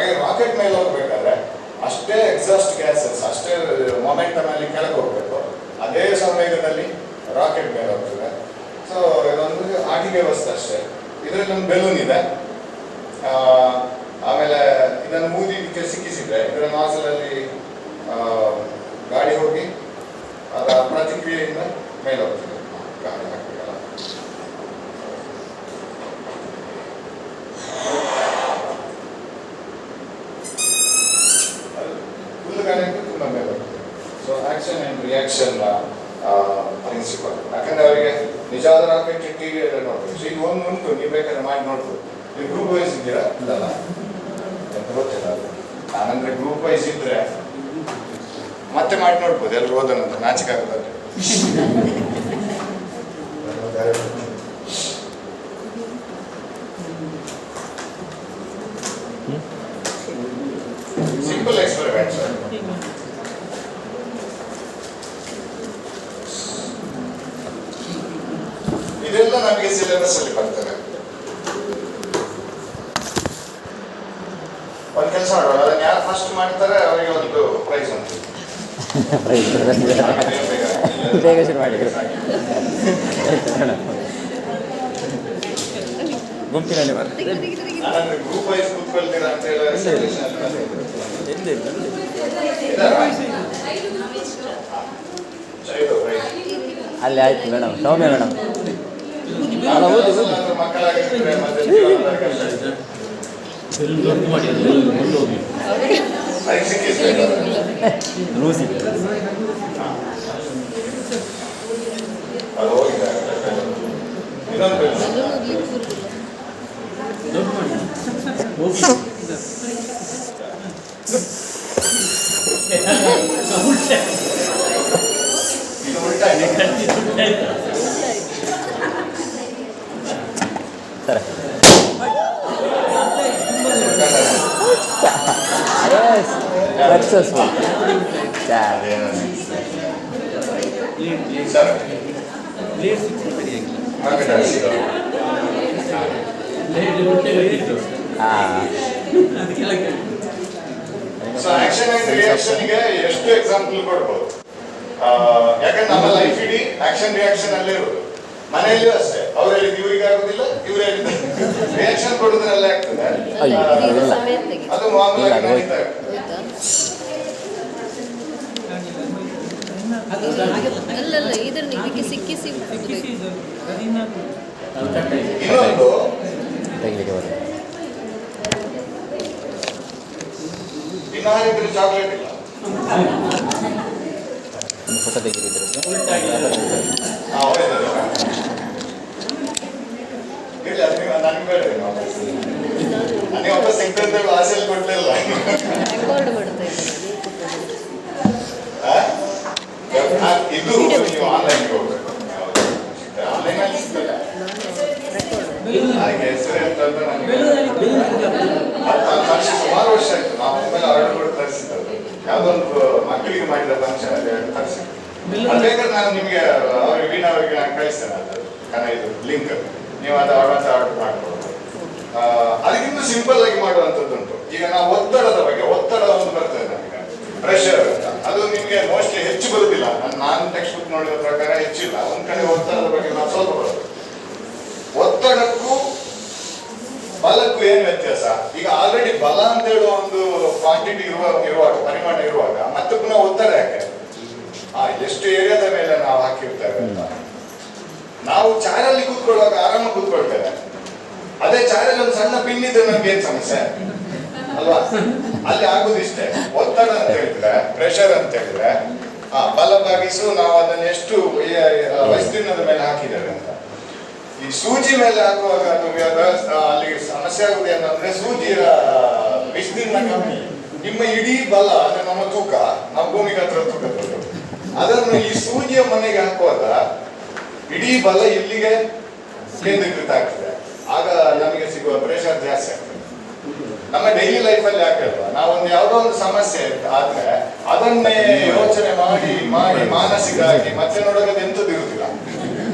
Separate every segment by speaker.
Speaker 1: ಹಾಗೆ ರಾಕೆಟ್ ಮೇಲೆ ಹೋಗ್ಬೇಕಾದ್ರೆ ಅಷ್ಟೇ ಎಕ್ಸಾಸ್ಟ್ ಗ್ಯಾಸಸ್, ಅಷ್ಟೇ ಮೊಮೆಂಟಮ್ ಅಲ್ಲಿ ಕೆಳಗೆ ಹೋಗ್ಬೇಕು, ಅದೇ ಸಂವೇಗದಲ್ಲಿ ರಾಕೆಟ್ ಮೇಲೆ ಹೋಗ್ತದೆ. ಸೊ ಇದೊಂದು ಆಟಿಕೆ ವ್ಯವಸ್ಥೆ ಅಷ್ಟೇ. ಇದರಲ್ಲಿ ಒಂದು ಬೆಲೂನ್ ಇದೆ. ಆಮೇಲೆ ಇದನ್ನು ಊದಿಗೆ ಸಿಕ್ಕಿಸಿದ್ರೆ ಇದರ ನಾಸಲಲ್ಲಿ ಗಾಡಿ ಹೋಗಿ ಅದರ ಪ್ರತಿಕ್ರಿಯೆಯಿಂದ ಮೇಲೆ ಹೋಗ್ತದೆ. ಗಾಳಿ ಹಾಕಬೇಕಲ್ಲ. ಫುಲ್ ಗಾಳಿ ಹಾಕಿ ತುಂಬ ಮೇಲೆ ಹೋಗ್ತದೆ. So action and reaction principle. ಯಾಕಂದ್ರೆ ಅವರಿಗೆ ನಿಜವಾದ ರಾಕೆಟ್ ಟಿವಿ ಎಲ್ಲ ನೋಡ್ಬೇಕು. ಸೊ ಈಗ ಒಂದು ಉಂಟು, ನೀವು ಬೇಕಾದ್ರೆ ಮಾಡಿ ನೋಡ್ಬೋದು. ನೀವು ಗ್ರೂಪ್ ವೈಸ್ ಇದ್ದೀರಾ ಅಲ್ಲ ಅಂತ ಗೊತ್ತಿಲ್ಲ. ಅದು ನಾನಂದ್ರೆ ಗ್ರೂಪ್ ವೈಸ್ ಇದ್ರೆ ಮತ್ತೆ ಮಾಡಿ ನೋಡ್ಬೋದು. ಎಲ್ಲರೂ ಓದೋಣಂತ ನಾಚಿಕೆ ಆಗೋದಾದ್ರೆ. Simple experiment sir. ಇದೆಲ್ಲ ನಮಗೆ ಸಿಲೆಬಸ್ ಅಲ್ಲಿ ಬರ್ತದೆ. ಒಂದು ಕೆಲಸ ಮಾಡೋಣ, ಅದನ್ನ ಯಾರು ಫಸ್ಟ್ ಮಾಡ್ತಾರೆ ಅವರಿಗೆ ಒಂದು ಪ್ರೈಸ್ ಉಂಟು.
Speaker 2: ಬೇಗ ಶುರು ಮಾಡಿ. ಗುಂಪಿನಲ್ಲಿ
Speaker 1: ನಾನಂದ್ರೆ ಗ್ರೂಪ್ ವೈಸ್ ಕೂತ್ಕೊಳ್ತೀರಾ ಅಂತ ಹೇಳಿ
Speaker 2: ಅಲ್ಲಿ ಆಯ್ತು ಮೇಡಮ್. ಸೌಮ್ಯ ಮೇಡಮ್
Speaker 1: ಮಕ್ಕಳಾಗಿದ್ರೆ ಮತ್ತೆ
Speaker 2: ಲೂಸಿ
Speaker 1: ಅದು ಹೋಗಿದ್ದಾರೆ. ಇನ್ನೊಂದು
Speaker 2: sir successful.
Speaker 1: So action and reaction ಗೆ ಎಷ್ಟು ಎಕ್ಸಾಂಪಲ್ ಕೊಡ್ಬೋದು? ಯಾಕಂದ್ರೆ ನಮ್ಮ ಲೈಫ್ ಇಡೀ ಆಕ್ಷನ್ ರಿಯಾಕ್ಷನ್ ಅಲ್ಲೇ ಇರೋದು. ಮನೆಯಲ್ಲಿಯೂ ಅಷ್ಟೇ, ಅವ್ರು ಹೇಳಿದ್ದು ಇವ್ರಿಗೆ ಆಗುದಿಲ್ಲ, ಇವ್ರು ಹೇಳಿದ್ದು ರಿಯಾಕ್ಷನ್ ಕೊಡೋದ್ರಲ್ಲೇ ಆಗ್ತದೆ. ಅದು ಮಾಮೂಲಾಗಿ ನಡೀತಾ ಇರ್ತದೆ. ಇನ್ನೊಂದು ಇನ್ನಾರಿದ್ರೆ ಚಾಕ್ಲೇಟ್ ಇಲ್ಲ.
Speaker 2: ಫೋಟೋ ತೆಗೆದಿದ್ರು
Speaker 1: ನನಗೆ ಬೇಡ, ನನಗೆ ವಾಪಸ್ ಸಿಗ್ತಂತ ಆಸೆಯಲ್ಲಿ ಕೊಡ್ಲಿಲ್ಲ. ಇದು ನೀವು ಆನ್ಲೈನ್ಗೆ ಹೋಗ್ಬೇಕು. ಆನ್ಲೈನಲ್ಲಿ ಸಿಗ್ತದೆ. ಹಾಗೆ ಹೆಸರು ಎಂತಂತ ನನಗೆ ಸುಮಾರು ವರ್ಷ ಆಯ್ತು. ನಾವು ಮೊಬೈಲ್ ಆರ್ಡರ್ ಕೂಡ ತರಿಸಿದ್ದು, ಯಾವುದೊಂದು ಮಕ್ಕಳಿಗೆ ಮಾಡಿದ ಫಂಕ್ಷನ್ ಅಲ್ಲಿ ತರಿಸಿದ್ದು. ಅದು ಬೇಕಾದ್ರೆ ನಾನು ನಿಮಗೆ ಅವ್ರಿಗೆ ವೀಣಾ ಅವರಿಗೆ ನಾನು ಕಳಿಸ್ತೇನೆ. ಅದು ಇದು ಲಿಂಕ್, ನೀವು ಅದು ಅಡ್ವಾನ್ಸ್ ಆರ್ಡರ್ ಮಾಡ್ಬೋದು. ಅದಕ್ಕಿಂತ ಸಿಂಪಲ್ ಆಗಿ ಮಾಡುವಂಥದ್ದುಂಟು. ಈಗ ನಾವು ಒತ್ತಡದ ಬಗ್ಗೆ, ಒತ್ತಡ ಒಂದು ಬರ್ತದೆ ನಮಗೆ, ಪ್ರೆಷರ್ ಅಂತ. ಅದು ನಿಮಗೆ ಮೋಸ್ಟ್ಲಿ ಹೆಚ್ಚು ಬರುವುದಿಲ್ಲ. ನಾನು ಟೆಕ್ಸ್ಟ್ ಬುಕ್ ನೋಡಿದ ಪ್ರಕಾರ ಹೆಚ್ಚಿಲ್ಲ. ಒಂದ್ ಕಡೆ ಒತ್ತಡದ ಬಗ್ಗೆ ನಾವು ಸ್ವಲ್ಪ ಬರೋದು. ಒತ್ತಡಕ್ಕೂ ಬಲಕ್ಕೂ ಏನು ವ್ಯತ್ಯಾಸ? ಈಗ ಆಲ್ರೆಡಿ ಬಲ ಅಂತ ಹೇಳುವ ಒಂದು ಕ್ವಾಂಟಿಟಿ ಇರುವಾಗ, ಪರಿಮಾಣ ಇರುವಾಗ ಮತ್ತೆ ಪುನಃ ಒತ್ತಡ ಯಾಕೆ? ಎಷ್ಟು ಏರಿಯಾದ ಮೇಲೆ ನಾವು ಹಾಕಿರ್ತೇವೆ ಅಂತ. ನಾವು ಚಾರಲ್ಲಿ ಕೂತ್ಕೊಳ್ಳುವಾಗ ಆರಾಮಾಗಿ ಕೂತ್ಕೊಳ್ತೇವೆ. ಅದೇ ಚಾರಲ್ಲಿ ಒಂದು ಸಣ್ಣ ಪಿನ್ ಇದ್ರೆ ನಮ್ಗೆ ಏನ್ ಸಮಸ್ಯೆ ಅಲ್ವಾ? ಅಲ್ಲಿ ಆಗುದಿಷ್ಟೇ. ಒತ್ತಡ ಅಂತ ಹೇಳಿದ್ರೆ, ಪ್ರೆಷರ್ ಅಂತ ಹೇಳಿದ್ರೆ, ಬಲ ಭಾಗಿಸು ನಾವು ಅದನ್ನ ಎಷ್ಟು ವಿಸ್ತೀರ್ಣದ ಮೇಲೆ ಹಾಕಿದ್ದೇವೆ ಅಂತ. ಈ ಸೂಜಿ ಮೇಲೆ ಹಾಕುವಾಗ ಅಲ್ಲಿ ಸಮಸ್ಯೆ ಆಗುವುದು ಏನಂದ್ರೆ, ಸೂಜಿಯ ವಿಸ್ತೀರ್ಣ ಕಮ್ಮಿ. ನಿಮ್ಮ ಇಡೀ ಬಲ ಅಂದ್ರೆ ನಮ್ಮ ತೂಕ, ನಮ್ಮ ಭೂಮಿಗೆ ಹತ್ರ ತೂಕ, ಅದನ್ನು ಈ ಸೂಜಿಯ ಮನೆಗೆ ಹಾಕುವಾಗ ಇಡೀ ಬಲ ಇಲ್ಲಿಗೆ ಕೇಂದ್ರೀಕೃತ ಆಗ್ತದೆ. ಆಗ ನಮಗೆ ಸಿಗುವ ಪ್ರೆಷರ್ ಜಾಸ್ತಿ ಆಗ್ತದೆ. ನಮ್ಮ ಡೈಲಿ ಲೈಫ್ ಅಲ್ಲಿ ಯಾಕಲ್ವಾ, ನಾವೊಂದು ಯಾವುದೋ ಒಂದು ಸಮಸ್ಯೆ ಆದ್ರೆ ಅದನ್ನೇ ಯೋಚನೆ ಮಾಡಿ ಮಾಡಿ ಮಾನಸಿಕ ಆಗಿ ಮತ್ತೆ ನೋಡೋದು ಎಂತದ್ದು ಇರುವುದಿಲ್ಲ.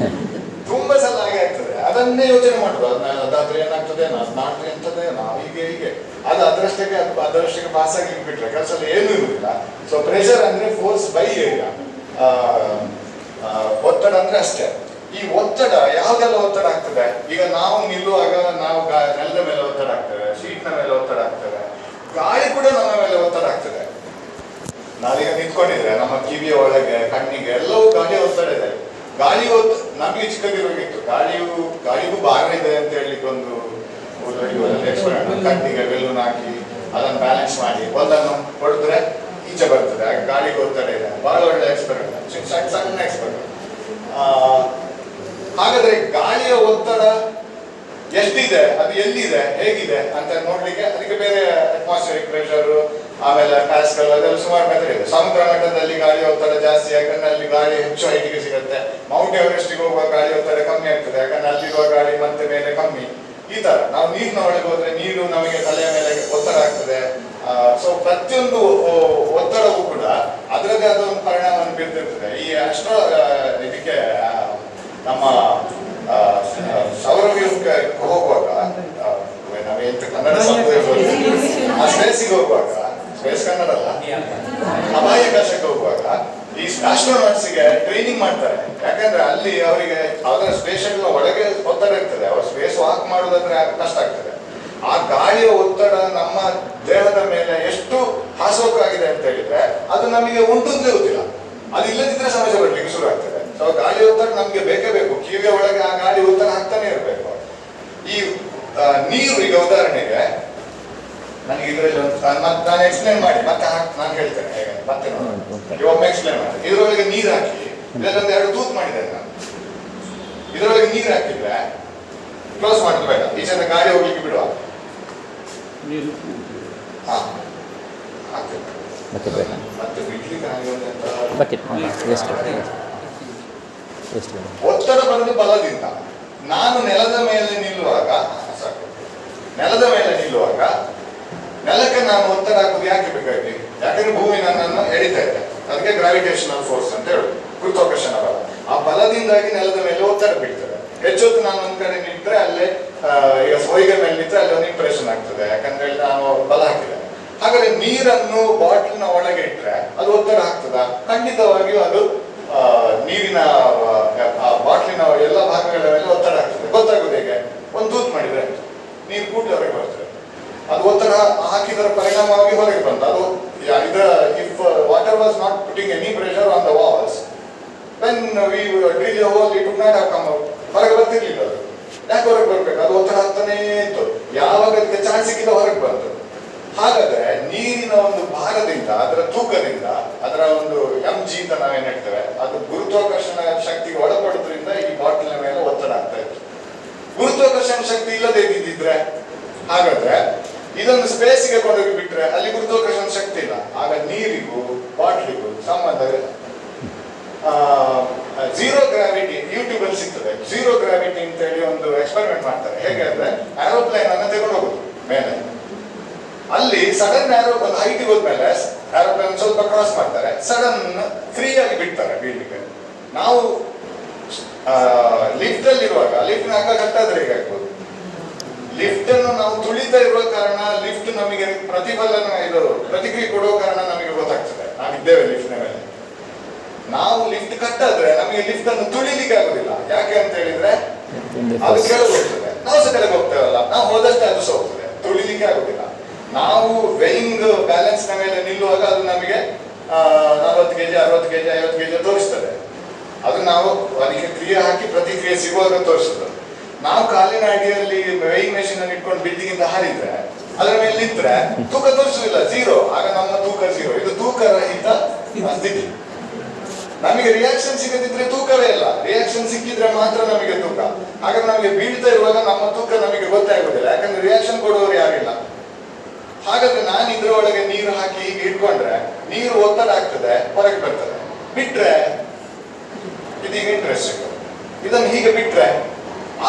Speaker 1: ತುಂಬಾ ಸಲ ಹಾಗೆ ಆಗ್ತದೆ. ಅದ ಅದನ್ನೇ ಯೋಚನೆ ಮಾಡುದು. ಅದಾದ್ರೆ ಏನಾಗ್ತದೆ, ಅದು ಮಾಡಿದ್ರೆ ಎಂತದೇನೋ, ಹೀಗೆ ಅದು ಅದರಷ್ಟಕ್ಕೆ ಪಾಸ್ ಆಗ್ಲಿಕ್ಕೆ ಬಿಟ್ರೆ ಕೆಲಸ ಏನೂ ಇರುವುದಿಲ್ಲ. ಸೊ ಪ್ರೆಷರ್ ಅಂದ್ರೆ ಫೋರ್ಸ್ ಬೈ ಏರಿಯಾ, ಒತ್ತಡ ಅಂದ್ರೆ ಅಷ್ಟೇ. ಈ ಒತ್ತಡ ಯಾವುದೆಲ್ಲ ಒತ್ತಡ ಆಗ್ತದೆ, ಈಗ ನಾವು ನಿಲ್ಲುವಾಗ ನಾವು ನೆಲದ ಮೇಲೆ ಒತ್ತಡ ಆಗ್ತದೆ, ಶೀಟ್ನ ಮೇಲೆ ಒತ್ತಡ ಆಗ್ತದೆ, ಗಾಳಿ ಕೂಡ ನಮ್ಮ ಮೇಲೆ ಒತ್ತಡ ಆಗ್ತದೆ. ನಾವೀಗ ನಿಂತ್ಕೊಂಡಿದ್ರೆ ನಮ್ಮ ಕಿವಿಯ ಒಳಗೆ, ಕಣ್ಣಿಗೆ ಎಲ್ಲವೂ ಗಾಳಿಯ ಒತ್ತಡ ಇದೆ. ನಮಗೆ ಚಿಕ್ಕದಿರೋಗಿತ್ತು, ಗಾಳಿಗೂ ಭಾರ ಇದೆ ಅಂತ ಹೇಳಲಿಕ್ಕೆ ಒಂದು ಎಕ್ಸ್ಪೆರಿಮೆಂಟ್. ಕಣ್ಣಿಗೆ ಬೆಲೂನ್ ಹಾಕಿ ಅದನ್ನು ಬ್ಯಾಲೆನ್ಸ್ ಮಾಡಿ ಒಂದನ್ನು ಹೊಡೆದ್ರೆ ಈಚೆ ಬರ್ತದೆ, ಗಾಳಿಗೆ ಒತ್ತಡ ಇದೆ. ಬಹಳ ಒಳ್ಳೆ ಎಕ್ಸ್ಪೆರಿಮೆಂಟ್, ಸಣ್ಣ ಎಕ್ಸ್ಪೆರಿಮೆಂಟ್. ಹಾಗಾದ್ರೆ ಗಾಳಿಯ ಒತ್ತಡ ಎಷ್ಟಿದೆ, ಅದು ಎಲ್ಲಿದೆ, ಹೇಗಿದೆ ಅಂತ ನೋಡ್ಲಿಕ್ಕೆ ಅದಕ್ಕೆ ಬೇರೆ ಅಟ್ಮಾಸ್ಫಿಯರಿಕ್ ಪ್ರೆಷರ್, ಆಮೇಲೆ ಪ್ಯಾಸ್ಕಲ್, ಅದೆಲ್ಲ ಸುಮಾರು ಮೆಥಡ್ ಇದೆ. ಸಮುದ್ರ ಮಟ್ಟದಲ್ಲಿ ಗಾಳಿ ಒತ್ತಡ ಜಾಸ್ತಿ, ಯಾಕಂದ್ರೆ ಅಲ್ಲಿ ಗಾಳಿ ಹೆಚ್ಚು ಹೈಟಿಗೆ ಸಿಗುತ್ತೆ. ಮೌಂಟ್ ಎವರೆಸ್ಟಿಗೆ ಹೋಗುವ ಗಾಳಿ ಒತ್ತಡ ಕಮ್ಮಿ ಆಗ್ತದೆ, ಯಾಕಂದ್ರೆ ಅಲ್ಲಿರುವ ಗಾಳಿ ಮತ್ತೆ ಮೇಲೆ ಕಮ್ಮಿ. ಈ ತರ ನಾವು ನೀರಿನ ಒಳಗೆ ಹೋದ್ರೆ ನೀರು ನಮಗೆ ತಲೆಯ ಮೇಲೆ ಒತ್ತಡ ಆಗ್ತದೆ. ಸೊ ಪ್ರತಿಯೊಂದು ಒತ್ತಡವೂ ಕೂಡ ಅದರದೇ ಆದ ಒಂದು ಪರಿಣಾಮವನ್ನು ಬೀರ್ತಿರ್ತದೆ. ಈ ಅಷ್ಟೋ ಇದಕ್ಕೆ ನಮ್ಮ ಸೌರವ್ಯೂಹಕ್ಕೆ ಹೋಗುವಾಗ, ನಾವೆಂತ ಕನ್ನಡ ಶಬ್ದ ಆ ಸ್ಪೇಸಿಗೆ ಹೋಗುವಾಗ, ಸ್ಪೇಸ್ ಕನ್ನಡ ಅಲ್ಲ, ಅಬಾಹ್ಯಾಕಾಶಕ್ಕೆ ಹೋಗುವಾಗ ಈ ಆಸ್ಟ್ರೋನಾಟ್ಸ್ಗೆ ಟ್ರೈನಿಂಗ್ ಮಾಡ್ತಾರೆ. ಯಾಕಂದ್ರೆ ಅಲ್ಲಿ ಅವರಿಗೆ ಅವರ ಸ್ಪೇಸ್ ಒಳಗೆ ಒತ್ತಡ ಇರ್ತದೆ, ಅವ್ರ ಸ್ಪೇಸ್ ವಾಕ್ ಮಾಡೋದಂದ್ರೆ ಕಷ್ಟ ಆಗ್ತದೆ. ಆ ಗಾಳಿಯ ಒತ್ತಡ ನಮ್ಮ ದೇಹದ ಮೇಲೆ ಎಷ್ಟು ಹಾಸೋಕಾಗಿದೆ ಅಂತ ಹೇಳಿದ್ರೆ ಅದು ನಮಗೆ ಉಂಟು ಇರುವುದಿಲ್ಲ. ಅದು ಇಲ್ಲದಿದ್ರೆ ಸಮಸ್ಯೆ ಬರ್ಲಿಕ್ಕೆ ಶುರು ಆಗ್ತದೆ. ಸೊ ಗಾಳಿ ಒತ್ತಡ ನಮ್ಗೆ ಬೇಕೇ ಬೇಕು, ಕಿವಿಯ ಒಳಗೆ ಆ ಗಾಳಿ ಒತ್ತಡ ಹಾಕ್ತಾನೆ ಇರಬೇಕು. ಈ ನೀರು, ಈಗ ಉದಾಹರಣೆಗೆ ನನಗೆ ಇದರಲ್ಲಿ ನಾನು ಎಕ್ಸ್ಪ್ಲೇನ್ ಮಾಡಿ ಮತ್ತೆ ನಾನು ಹೇಳ್ತೇನೆ ಹೇಗೆ ಮತ್ತೆ ಒಮ್ಮೆ ಎಕ್ಸ್ಪ್ಲೇನ್ ಮಾಡಿ. ಇದರೊಳಗೆ ನೀರು ಹಾಕಿ ಇದರಲ್ಲೊಂದು 2 ತೂತು ಮಾಡಿದ್ದೇನೆ ನಾನು. ಇದರೊಳಗೆ ನೀರು ಹಾಕಿದ್ರೆ ಕ್ಲೋಸ್ ಮಾಡೋದು ಬೇಡ, ಈಚೆಯಿಂದ ಗಾಳಿ ಹೋಗ್ಲಿಕ್ಕೆ ಬಿಡುವ. ಹಾ ಹಾಕ್ತೇನೆ ಮತ್ತೆ ಬಿಡ್ಲಿಕ್ಕೆ ಒತ್ತಡ ಬರೋದು ಬಲದಿಂದ. ನಾನು ನೆಲದ ಮೇಲೆ ನಿಲ್ಲುವಾಗ ನೆಲಕ್ಕೆ ನಾನು ಒತ್ತಡ ಹಾಕೋದು ಯಾಕೆ ಬೇಕಾಗಿ? ಯಾಕಂದ್ರೆ ಭೂಮಿ ನನ್ನನ್ನು ಎಳಿತಾ ಇದೆ, ಅದಕ್ಕೆ ಗ್ರಾವಿಟೇಷನಲ್ ಫೋರ್ಸ್ ಅಂತ ಹೇಳುದು, ಗುರುತ್ವಾಕರ್ಷಣ ಬಲ. ಆ ಬಲದಿಂದಾಗಿ ನೆಲದ ಮೇಲೆ ಒತ್ತಡ ಬೀಳ್ತದೆ. ಹೆಚ್ಚೊತ್ತು ನಾನು ಒಂದ್ ಕಡೆ ನಿಂತ್ರೆ ಅಲ್ಲೇ, ಈಗ ಹೊಯ್ಗೆ ಮೇಲೆ ನಿಂತ್ರೆ ಅಲ್ಲಿ ಒಂದು ಇಂಪ್ರೆಷನ್ ಆಗ್ತದೆ, ಯಾಕಂದ್ರೆ ನಾನು ಬಲ ಹಾಕಿದೆ. ಹಾಗಾದ್ರೆ ನೀರನ್ನು ಬಾಟ್ಲಿನ ಒಳಗೆ ಇಟ್ರೆ ಅದು ಒತ್ತಡ ಆಗ್ತದ? ಖಂಡಿತವಾಗಿಯೂ ಅದು ನೀರಿನ ಬಾಟ್ಲಿನ ಎಲ್ಲ ಭಾಗಗಳ ಮೇಲೆ ಒತ್ತಡ ಆಗ್ತದೆ. ಗೊತ್ತಾಗುದು ಹೇಗೆ? ಒಂದು ತೂತು ಮಾಡಿದ್ರೆ ನೀರು ಕೂಡಲೇ ಹೊರಗೆ ಬರ್ತದೆ. ಅದು ಒತ್ತಡ ಹಾಕಿದರ ಪರಿಣಾಮವಾಗಿ ಹೊರಗೆ ಬಂತು. ಅದು if water was not putting any pressure on the walls, when we drill a hole, it would not have come out. ಹೊರಗೆ ಬರ್ತಿರ್ಲಿಲ್ಲ ಅದು. ಯಾಕೆ ಹೊರಗೆ ಬರ್ಬೇಕು? ಅದು ಒತ್ತಡ ಆಗ್ತಾನೇ ಇತ್ತು. ಯಾವಾಗ ಅದಕ್ಕೆ ಚಾನ್ಸ್ ಸಿಕ್ಕಿದ ಹೊರಗೆ ಬಂತು. ಹಾಗಾದ್ರೆ ನೀರಿನ ಒಂದು ಭಾರದಿಂದ, ಅದರ ತೂಕದಿಂದ, ಅದರ ಒಂದು mg ಅಂತ ನಾವೇನ್ ಹೇಳ್ತೇವೆ, ಅದು ಗುರುತ್ವಾಕರ್ಷಣ ಶಕ್ತಿಗೆ ಒಳಪಡುವುದರಿಂದ ಈ ಬಾಟಲಿನ ಮೇಲೆ ಒತ್ತಡ ಆಗ್ತಾ ಇತ್ತು. ಗುರುತ್ವಾಕರ್ಷಣ ಶಕ್ತಿ ಇಲ್ಲದೆ ಇದ್ದಿದ್ರೆ, ಹಾಗಾದ್ರೆ ಇದನ್ನು ಸ್ಪೇಸ್ಗೆ ಕೊಂಡೋಗಿ ಬಿಟ್ರೆ ಅಲ್ಲಿ ಗುರುತ್ವಾಕರ್ಷಣ ಶಕ್ತಿ ಇಲ್ಲ. ಆಗ ನೀರಿಗೂ ಬಾಟ್ಲಿಗೂ ಸಂಬಂಧವಿಲ್ಲ. ಝೀರೋ ಗ್ರಾವಿಟಿ ಯೂಟ್ಯೂಬ್ ಅಲ್ಲಿ ಸಿಗ್ತದೆ. ಝೀರೋ ಗ್ರಾವಿಟಿ ಅಂತ ಹೇಳಿ ಒಂದು ಎಕ್ಸ್ಪೆರಿಮೆಂಟ್ ಮಾಡ್ತಾರೆ. ಹೇಗೆ ಅಂದ್ರೆ ಏರೋಪ್ಲೇನ್ ಅನ್ನ ತಗೊಂಡು ಹೋಗುದು ಮೇಲೆ, ಅಲ್ಲಿ ಸಡನ್ ಒಂದು ಹೈಟ್ ಹೋದ್ಮೇಲೆ ಏರೋಪ್ಲೇನ್ ಸ್ವಲ್ಪ ಕ್ರಾಸ್ ಮಾಡ್ತಾರೆ, ಸಡನ್ ಫ್ರೀ ಆಗಿ ಬಿಡ್ತಾರೆ ಬೀಳ್ಲಿಕ್ಕೆ. ನಾವು ಲಿಫ್ಟ್ ಅಲ್ಲಿ ಇರುವಾಗ ಲಿಫ್ಟ್ ಹಗ್ಗ ಕಟ್ಟಾದ್ರೆ ಹೇಗಾಗ್ಬೋದು? ಲಿಫ್ಟ್ ಅನ್ನು ನಾವು ತುಳಿತಾ ಇರುವ ಕಾರಣ ಲಿಫ್ಟ್ ನಮಗೆ ಪ್ರತಿಕ್ರಿಯೆ ಕೊಡುವ ಕಾರಣ ನಮಗೆ ಗೊತ್ತಾಗ್ತದೆ ನಾವಿದ್ದೇವೆ ಲಿಫ್ಟ್ ಮೇಲೆ. ನಾವು ಲಿಫ್ಟ್ ಕಟ್ಟಾದ್ರೆ ನಮಗೆ ಲಿಫ್ಟ್ ಅನ್ನು ತುಳಿಲಿಕ್ಕೆ ಆಗುದಿಲ್ಲ. ಯಾಕೆ ಅಂತ ಹೇಳಿದ್ರೆ ಅದು ಕೆಳಗೆ ಹೋಗ್ತದೆ, ನಾವು ಸಹ ಕೆಳಗೆ ಹೋಗ್ತೇವಲ್ಲ, ನಾವು ಹೋದಷ್ಟೇ ಅದು ಸಹ ಹೋಗ್ತದೆ, ತುಳಿಲಿಕ್ಕೆ ಆಗುದಿಲ್ಲ. ನಾವು ವೇಯಿಂಗ್ ಬ್ಯಾಲೆನ್ಸ್ ನ ಮೇಲೆ ನಿಲ್ಲುವಾಗ ಅದು ನಮಗೆ 40 kg 60 kg 50 kg ತೋರಿಸ್ತದೆ. ಅದು ನಾವು ಅದಕ್ಕೆ ಕ್ರಿಯೆ ಹಾಕಿ ಪ್ರತಿಕ್ರಿಯೆ ಸಿಗುವಾಗ ತೋರಿಸುದು. ನಾವು ಕಾಲಿನ ಅಡಿಯಲ್ಲಿ ವೇಯಿಂಗ್ ಮೆಷಿನ್ ಅನ್ನು ಇಟ್ಕೊಂಡು ಬಿಲ್ಡಿಂಗ್ ಹಾರಿದ್ರೆ ಅದರ ಮೇಲೆ ನಿಂತ್ರೆ ತೂಕ ತೋರಿಸುದಿಲ್ಲ, ಝೀರೋ. ಆಗ ನಮ್ಮ ತೂಕ ಝೀರೋ. ಇದು ತೂಕ ರಹಿತ ಸ್ಥಿತಿ. ನಮಗೆ ರಿಯಾಕ್ಷನ್ ಸಿಗದಿದ್ರೆ ತೂಕವೇ ಇಲ್ಲ, ರಿಯಾಕ್ಷನ್ ಸಿಕ್ಕಿದ್ರೆ ಮಾತ್ರ ನಮಗೆ ತೂಕ. ಹಾಗಾದ್ರೆ ನಮಗೆ ಬೀಳ್ತಾ ಇರುವಾಗ ನಮ್ಮ ತೂಕ ನಮಗೆ ಗೊತ್ತೇ ಆಗುದಿಲ್ಲ, ಯಾಕಂದ್ರೆ ರಿಯಾಕ್ಷನ್ ಕೊಡುವವರು ಯಾರಿಲ್ಲ. ಹಾಗಾದ್ರೆ ನಾನು ಇದ್ರೊಳಗೆ ನೀರು ಹಾಕಿ ಹೀಗೆ ಇಟ್ಕೊಂಡ್ರೆ ನೀರು ಒತ್ತಡ ಆಗ್ತದೆ, ಹೊರಗೆ ಬರ್ತದೆ. ಬಿಟ್ರೆ ಇದೀಗ ಇಂಟ್ರೆಸ್ಟ್, ಇದನ್ನು ಹೀಗೆ ಬಿಟ್ರೆ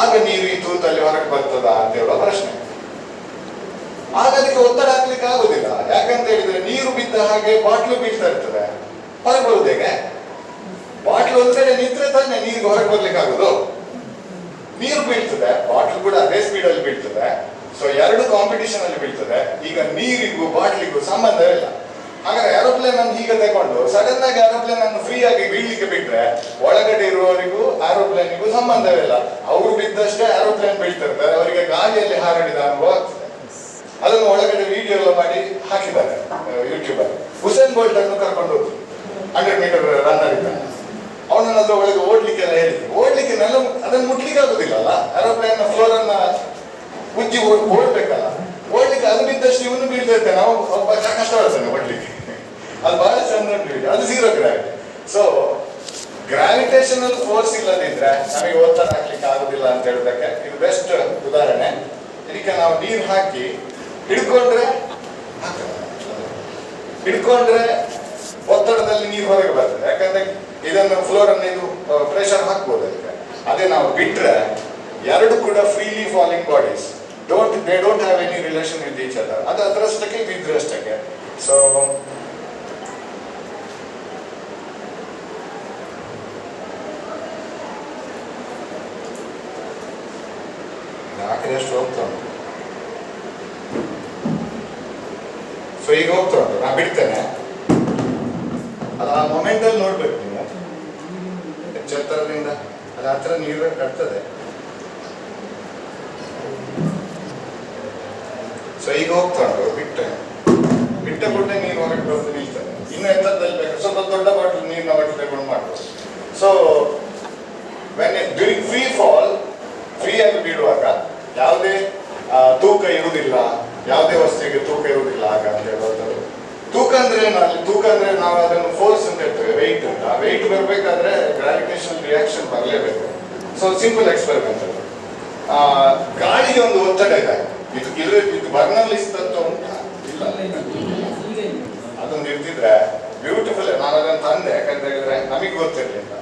Speaker 1: ಆಗ ನೀರು ಈ ತೂತಲ್ಲಿ ಹೊರಗೆ ಬರ್ತದ ಅಂತ ಹೇಳುವ ಪ್ರಶ್ನೆ. ಆಗ ಅದಕ್ಕೆ ಒತ್ತಡ ಹಾಕ್ಲಿಕ್ಕೆ ಆಗುದಿಲ್ಲ. ಯಾಕಂತ ಹೇಳಿದ್ರೆ ನೀರು ಬಿದ್ದ ಹಾಗೆ ಬಾಟ್ಲು ಬೀಳ್ತಾ ಇರ್ತದೆ, ಹೊರಗೆ ಬರುದು ಹೇಗೆ? ಬಾಟ್ಲು ಒಂದ್ ಕಡೆ ನಿಂತ್ರೆ ತಾನೆ ನೀರಿಗೆ ಹೊರಗೆ ಬರ್ಲಿಕ್ಕೆ ಆಗುದು. ನೀರು ಬೀಳ್ತದೆ, ಬಾಟಲ್ ಕೂಡ ಅದೇ ಸ್ಪೀಡಲ್ಲಿ ಬೀಳ್ತದೆ. ಸೊ ಎರಡು ಕಾಂಪಿಟಿಷನ್ ಅಲ್ಲಿ ಬೀಳ್ತದೆ. ಈಗ ನೀರಿಗೂ ಬಾಟ್ಲಿಗೂ ಸಂಬಂಧವಿಲ್ಲ. ಹಾಗಾದ್ರೆ ಏರೋಪ್ಲೇನ್ ಅನ್ನು ಹೀಗೆ ತಗೊಂಡು ಸಡನ್ ಆಗಿ ಏರೋಪ್ಲೇನ್ ಅನ್ನು ಫ್ರೀ ಆಗಿ ಬೀಳ್ಲಿಕ್ಕೆ ಬಿಟ್ರೆ ಒಳಗಡೆ ಇರುವವರಿಗೂ ಏರೋಪ್ಲೇನಿಗೂ ಸಂಬಂಧವಿಲ್ಲ. ಅವರು ಬಿದ್ದಷ್ಟೇ ಏರೋಪ್ಲೇನ್ ಬೀಳ್ತಿರ್ತಾರೆ, ಅವರಿಗೆ ಗಾಳಿಯಲ್ಲಿ ಹಾರಾಡಿದ ಅನುಭವ ಆಗ್ತದೆ. ಅದನ್ನು ಒಳಗಡೆ ವಿಡಿಯೋ ಎಲ್ಲ ಮಾಡಿ ಹಾಕಿದ್ದಾರೆ ಯೂಟ್ಯೂಬ್ ಅಲ್ಲಿ. ಹುಸೇನ್ ಬೋಲ್ಟ್ ಅನ್ನು ಕರ್ಕೊಂಡು ಹೋದ್ರು, 100 ಮೀಟರ್ ರನ್ನರ್ ಇದ್ದಾನೆ. ಅವನನ್ನ ಅದ್ರ ಒಳಗೆ ಓಡ್ಲಿಕ್ಕೆ ಎಲ್ಲ ಹೇಳಿದ್ರು. ಓಡ್ಲಿಕ್ಕೆ ನೆಲ ಅದನ್ನು ಮುಟ್ಲಿಕ್ಕೆ ಆಗುದಿಲ್ಲ ಅಲ್ಲ, ಏರೋಪ್ಲೇನ್ ಫ್ಲೋರ್ ಅನ್ನ ಉಜ್ಜಿ ಓಡ್ಬೇಕಲ್ಲ. ಓಡ್ಲಿಕ್ಕೆ ಅದು ಬಿದ್ದಷ್ಟು ಇವನು ಬೀಳ್ತಾ ಇದ್ದಾನೆ, ನಾವು ಒಬ್ಬ ಕಷ್ಟಪಡ್ತಾನೆ ಓಡ್ಲಿಕ್ಕೆ. ಅದು ಬಹಳ ಚಂದ ಉಂಟು, ಅದು zero gravity. So gravitational force ಇಲ್ಲದಿದ್ರೆ ನಮಗೆ ಒತ್ತಡ ಹಾಕ್ಲಿಕ್ಕೆ ಆಗುದಿಲ್ಲ ಅಂತ ಹೇಳೋದಕ್ಕೆ ಇದು ಬೆಸ್ಟ್ ಉದಾಹರಣೆ. ಇದಕ್ಕೆ ನಾವು ನೀರು ಹಾಕಿ ಹಿಡ್ಕೊಂಡ್ರೆ ಒತ್ತಡದಲ್ಲಿ ನೀರು ಹೊರಗೆ ಬರ್ತದೆ. ಯಾಕಂದ್ರೆ ಇದನ್ನು ಫ್ಲೋರ್ ಅನ್ನು ಇದು ಪ್ರೆಷರ್ ಹಾಕ್ಬೋದು ಅದಕ್ಕೆ. ಅದೇ ನಾವು ಬಿಟ್ರೆ ಎರಡು ಕೂಡ freely falling bodies, they don't have any relation with each other. ಅದು ಅದರಷ್ಟಕ್ಕೆ ಇದ್ರಷ್ಟಕ್ಕೆ. ಸೊ ಹಾಕಿದಷ್ಟು ಹೋಗ್ತಾ ಉಂಟು. ಸೊ ಈಗ ಹೋಗ್ತಾ ಉಂಟು, ನಾ ಬಿಡ್ತೇನೆ. ಅದು ಆ ಮೊಮೆಂಟ್ ಅಲ್ಲಿ ನೋಡ್ಬೇಕು ನೀವು, ಎಚ್ಚರದಿಂದ ಅದು ಹತ್ರ ನೀರು ಕಟ್ತದೆ. ಸೊ ಈಗ ಹೋಗ್ತಾ ಉಂಟು, ಬಿಟ್ಟ ಕೂಡಲೇ ನೀರು ಹೊರಗೆ ಬರೋದು ನಿಲ್ತದೆ. ಇನ್ನು ಎತ್ತರದಲ್ಲಿ ಬೇಕು, ಸ್ವಲ್ಪ ದೊಡ್ಡ ಬಾಟಲ್ ನೀರಿನ ಬಾಟಲ್ ತಗೊಂಡು ಮಾಡ್ಬೋದು. So during free fall, free ಆಗಿ ಬೀಳುವಾಗ ಯಾವುದೇ ತೂಕ ಇರುವುದಿಲ್ಲ, ಯಾವುದೇ ವಸ್ತುವಿಗೆ ತೂಕ ಇರುವುದಿಲ್ಲ ಆಗ ಅಂತ ಹೇಳೋದು. ತೂಕ ಅಂದ್ರೆ ನಾವು ಅದನ್ನು ಫೋರ್ಸ್ ಅಂತ ಹೇಳ್ತೇವೆ, ವೆಯ್ಟ್ ಅಂತ. ವೆಯ್ಟ್ ಬರಬೇಕಾದ್ರೆ ಗ್ರಾವಿಟೇಷನಲ್ ರಿಯಾಕ್ಷನ್ ಬರಲೇಬೇಕು. ಸೊ ಸಿಂಪಲ್ ಎಕ್ಸ್ಪೆರಿಮೆಂಟ್ ಅದು. ಗಾಳಿಗೆ ಒಂದು ಒತ್ತಡ ಇದೆ, ಇದು ಬರ್ನೌಲ್ಲಿಸ್ ತತ್ವ ಉಂಟಾ? ಇಲ್ಲ, ಅದೊಂದು ಇರ್ತಿದ್ರೆ ಬ್ಯೂಟಿಫುಲ್. ನಾನು ಅದನ್ನು ತಂದೆ, ಯಾಕಂದ್ರೆ ನಮಗೆ ಗೊತ್ತಿರಲಿಲ್ಲ.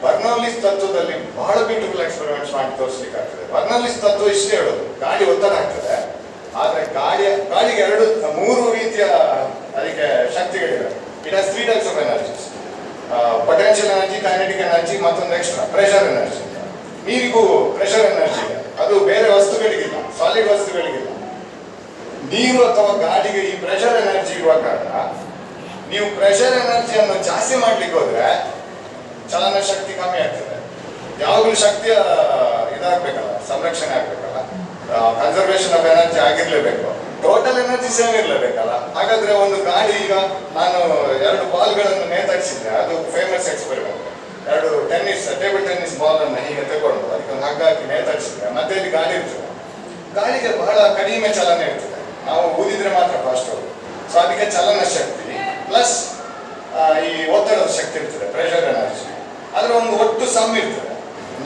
Speaker 1: ಬರ್ನೌಲ್ಲಿಸ್ ತತ್ವದಲ್ಲಿ ಬಹಳ ಬ್ಯೂಟಿಫುಲ್ ಎಕ್ಸ್ಪೆರಿಮೆಂಟ್ಸ್ ಮಾಡಿ ತೋರಿಸ್ಲಿಕ್ಕೆ ಆಗ್ತದೆ. ಬರ್ನೌಲ್ಲಿಸ್ ತತ್ವ ಇಷ್ಟೇ ಹೇಳೋದು, ಗಾಳಿ ಒತ್ತಡ ಆಗ್ತದೆ, ಆದ್ರೆ ಗಾಳಿಗೆ ಮೂರು ರೀತಿಯ ಅದಕ್ಕೆ ಶಕ್ತಿಗಳಿವೆ. It has 3 types of energies: potential energy, kinetic energy, ಮತ್ತೊಂದು ಎಕ್ಸ್ಟ್ರಾ ಪ್ರೆಷರ್ ಎನರ್ಜಿ. ನೀರಿಗೂ ಪ್ರೆಷರ್ ಎನರ್ಜಿ ಇದೆ, ಅದು ಬೇರೆ ವಸ್ತುಗಳಿಗಿಲ್ಲ, ಸಾಲಿಡ್ ವಸ್ತುಗಳಿಗಿಲ್ಲ. ನೀರು ಅಥವಾ ಗಾಳಿಗೆ ಈ ಪ್ರೆಷರ್ ಎನರ್ಜಿ ಇರುವ ಕಾರಣ ನೀವು ಪ್ರೆಷರ್ ಎನರ್ಜಿಯನ್ನು ಜಾಸ್ತಿ ಮಾಡ್ಲಿಕ್ಕೆ ಹೋದ್ರೆ ಚಲನ ಶಕ್ತಿ ಕಮ್ಮಿ ಆಗ್ತದೆ. ಯಾವಾಗಲೂ ಶಕ್ತಿಯ ಇದಾಗಬೇಕಲ್ಲ, ಸಂರಕ್ಷಣೆ ಆಗ್ಬೇಕಲ್ಲ, ಕನ್ಸರ್ವೇಷನ್ ಆಫ್ ಎನರ್ಜಿ ಆಗಿರ್ಲೇಬೇಕು, ಟೋಟಲ್ ಎನರ್ಜಿ ಸೇಮ್ ಇರ್ಲೇಬೇಕಲ್ಲ. ಹಾಗಾದ್ರೆ ಒಂದು ಗಾಡಿ, ಈಗ ನಾನು 2 ಬಾಲ್ಗಳನ್ನು ನೇತಾಡಿಸಿದ್ರೆ, ಅದು famous experiment. 2 table tennis ball ಅನ್ನು ಹೀಗೆ ತಗೊಂಡು ಅದಕ್ಕೆ ಒಂದು ಹಗ್ಗ ಹಾಕಿ ನೇತಾಡಿಸಿದ್ರೆ ಮಧ್ಯದಲ್ಲಿ ಗಾಳಿ ಇರ್ತದೆ. ಗಾಳಿಗೆ ಬಹಳ ಕಡಿಮೆ ಚಲನ ಇರ್ತದೆ, ನಾವು ಊದಿದ್ರೆ ಮಾತ್ರ ಫಾಸ್ಟ್ ಹೋಗುದು. ಸೊ ಅದಕ್ಕೆ ಚಲನ ಶಕ್ತಿ ಪ್ಲಸ್ ಈ ಒತ್ತಡದ ಶಕ್ತಿ ಇರ್ತದೆ, ಪ್ರೆಷರ್ ಎನರ್ಜಿ. ಅದರ ಒಂದು ಒಟ್ಟು ಸಮ್ ಇರ್ತದೆ.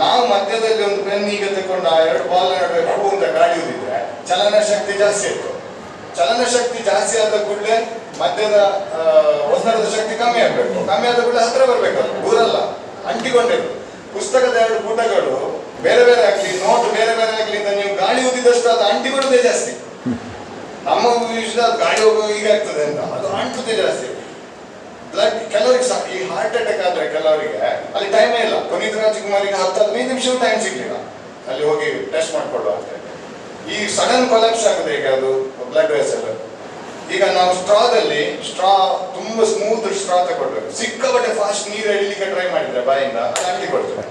Speaker 1: ನಾವು ಮಧ್ಯದಲ್ಲಿ ಒಂದು ಪೆನ್ ಹೀಗೆ ತಗೊಂಡು ಆ 2 ಬಾಲ್ ನಡುವೆ ಹೂ ಅಂತ ಗಾಳಿ ಊದಿದ್ರೆ ಚಲನ ಶಕ್ತಿ ಜಾಸ್ತಿ ಇತ್ತು. ಚಲನ ಶಕ್ತಿ ಜಾಸ್ತಿ ಆದ ಕೂಡಲೇ ಮಧ್ಯದ ಒತ್ತಡದ ಶಕ್ತಿ ಕಮ್ಮಿ ಆಗ್ಬೇಕು. ಕಮ್ಮಿ ಆದ ಕೂಡಲೇ ಹತ್ರ ಬರ್ಬೇಕಲ್ಲ, ದೂರಲ್ಲ, ಅಂಟಿಕೊಂಡಿರು. ಪುಸ್ತಕದ 2 ಪುಟಗಳು ಬೇರೆ ಬೇರೆ ಆಗ್ಲಿ, ನೋಟ್ ಬೇರೆ ಬೇರೆ ಆಗ್ಲಿ ಅಂತ ನೀವು ಗಾಳಿ ಊದಿದಷ್ಟು ಅದು ಅಂಟಿಕೊಳ್ಳುವುದೇ ಜಾಸ್ತಿ. ನಮ್ಮ ವಿಷಯ ಗಾಳಿ ಹೋಗುವ ಈಗ ಆಗ್ತದೆ ಅಂತ, ಅದು ಅಂಟುದೇ ಜಾಸ್ತಿ. ಬ್ಲಡ್ ಕೆಲವರಿಗೆ ಈ ಹಾರ್ಟ್ ಅಟ್ಯಾಕ್ ಆದ್ರೆ ಕೆಲವರಿಗೆ ಅಲ್ಲಿ ಟೈಮೇ ಇಲ್ಲ. ಪುನೀತ್ ರಾಜ್ಕುಮಾರಿಗೆ 10-15 ನಿಮಿಷ ಟೈಮ್ ಸಿಗ್ಲಿಲ್ಲ ಅಲ್ಲಿ ಹೋಗಿ ಟೆಸ್ಟ್ ಮಾಡ್ಕೊಳ್ಳುವ ಅಂತ. ಈ ಸಡನ್ ಕೊಲಾಪ್ಸ್ ಆಗುತ್ತೆ ಈಗ ಅದು ಬ್ಲಡ್ ವೆಸಲ್. ಈಗ ನಾವು ಸ್ಟ್ರಾ ತುಂಬಾ ಸ್ಮೂತ್ ಸ್ಟ್ರಾ ತಗೊಳ್ಬೇಕು. ಸಿಕ್ಕಾಪಟ್ಟೆ ಫಾಸ್ಟ್ ನೀರು ಎಳಿಲಿಕ್ಕೆ ಟ್ರೈ ಮಾಡಿದ್ರೆ ಬಾಯಿಂದ ಅದು ಅಂಟಿಕೊಳ್ತದೆ.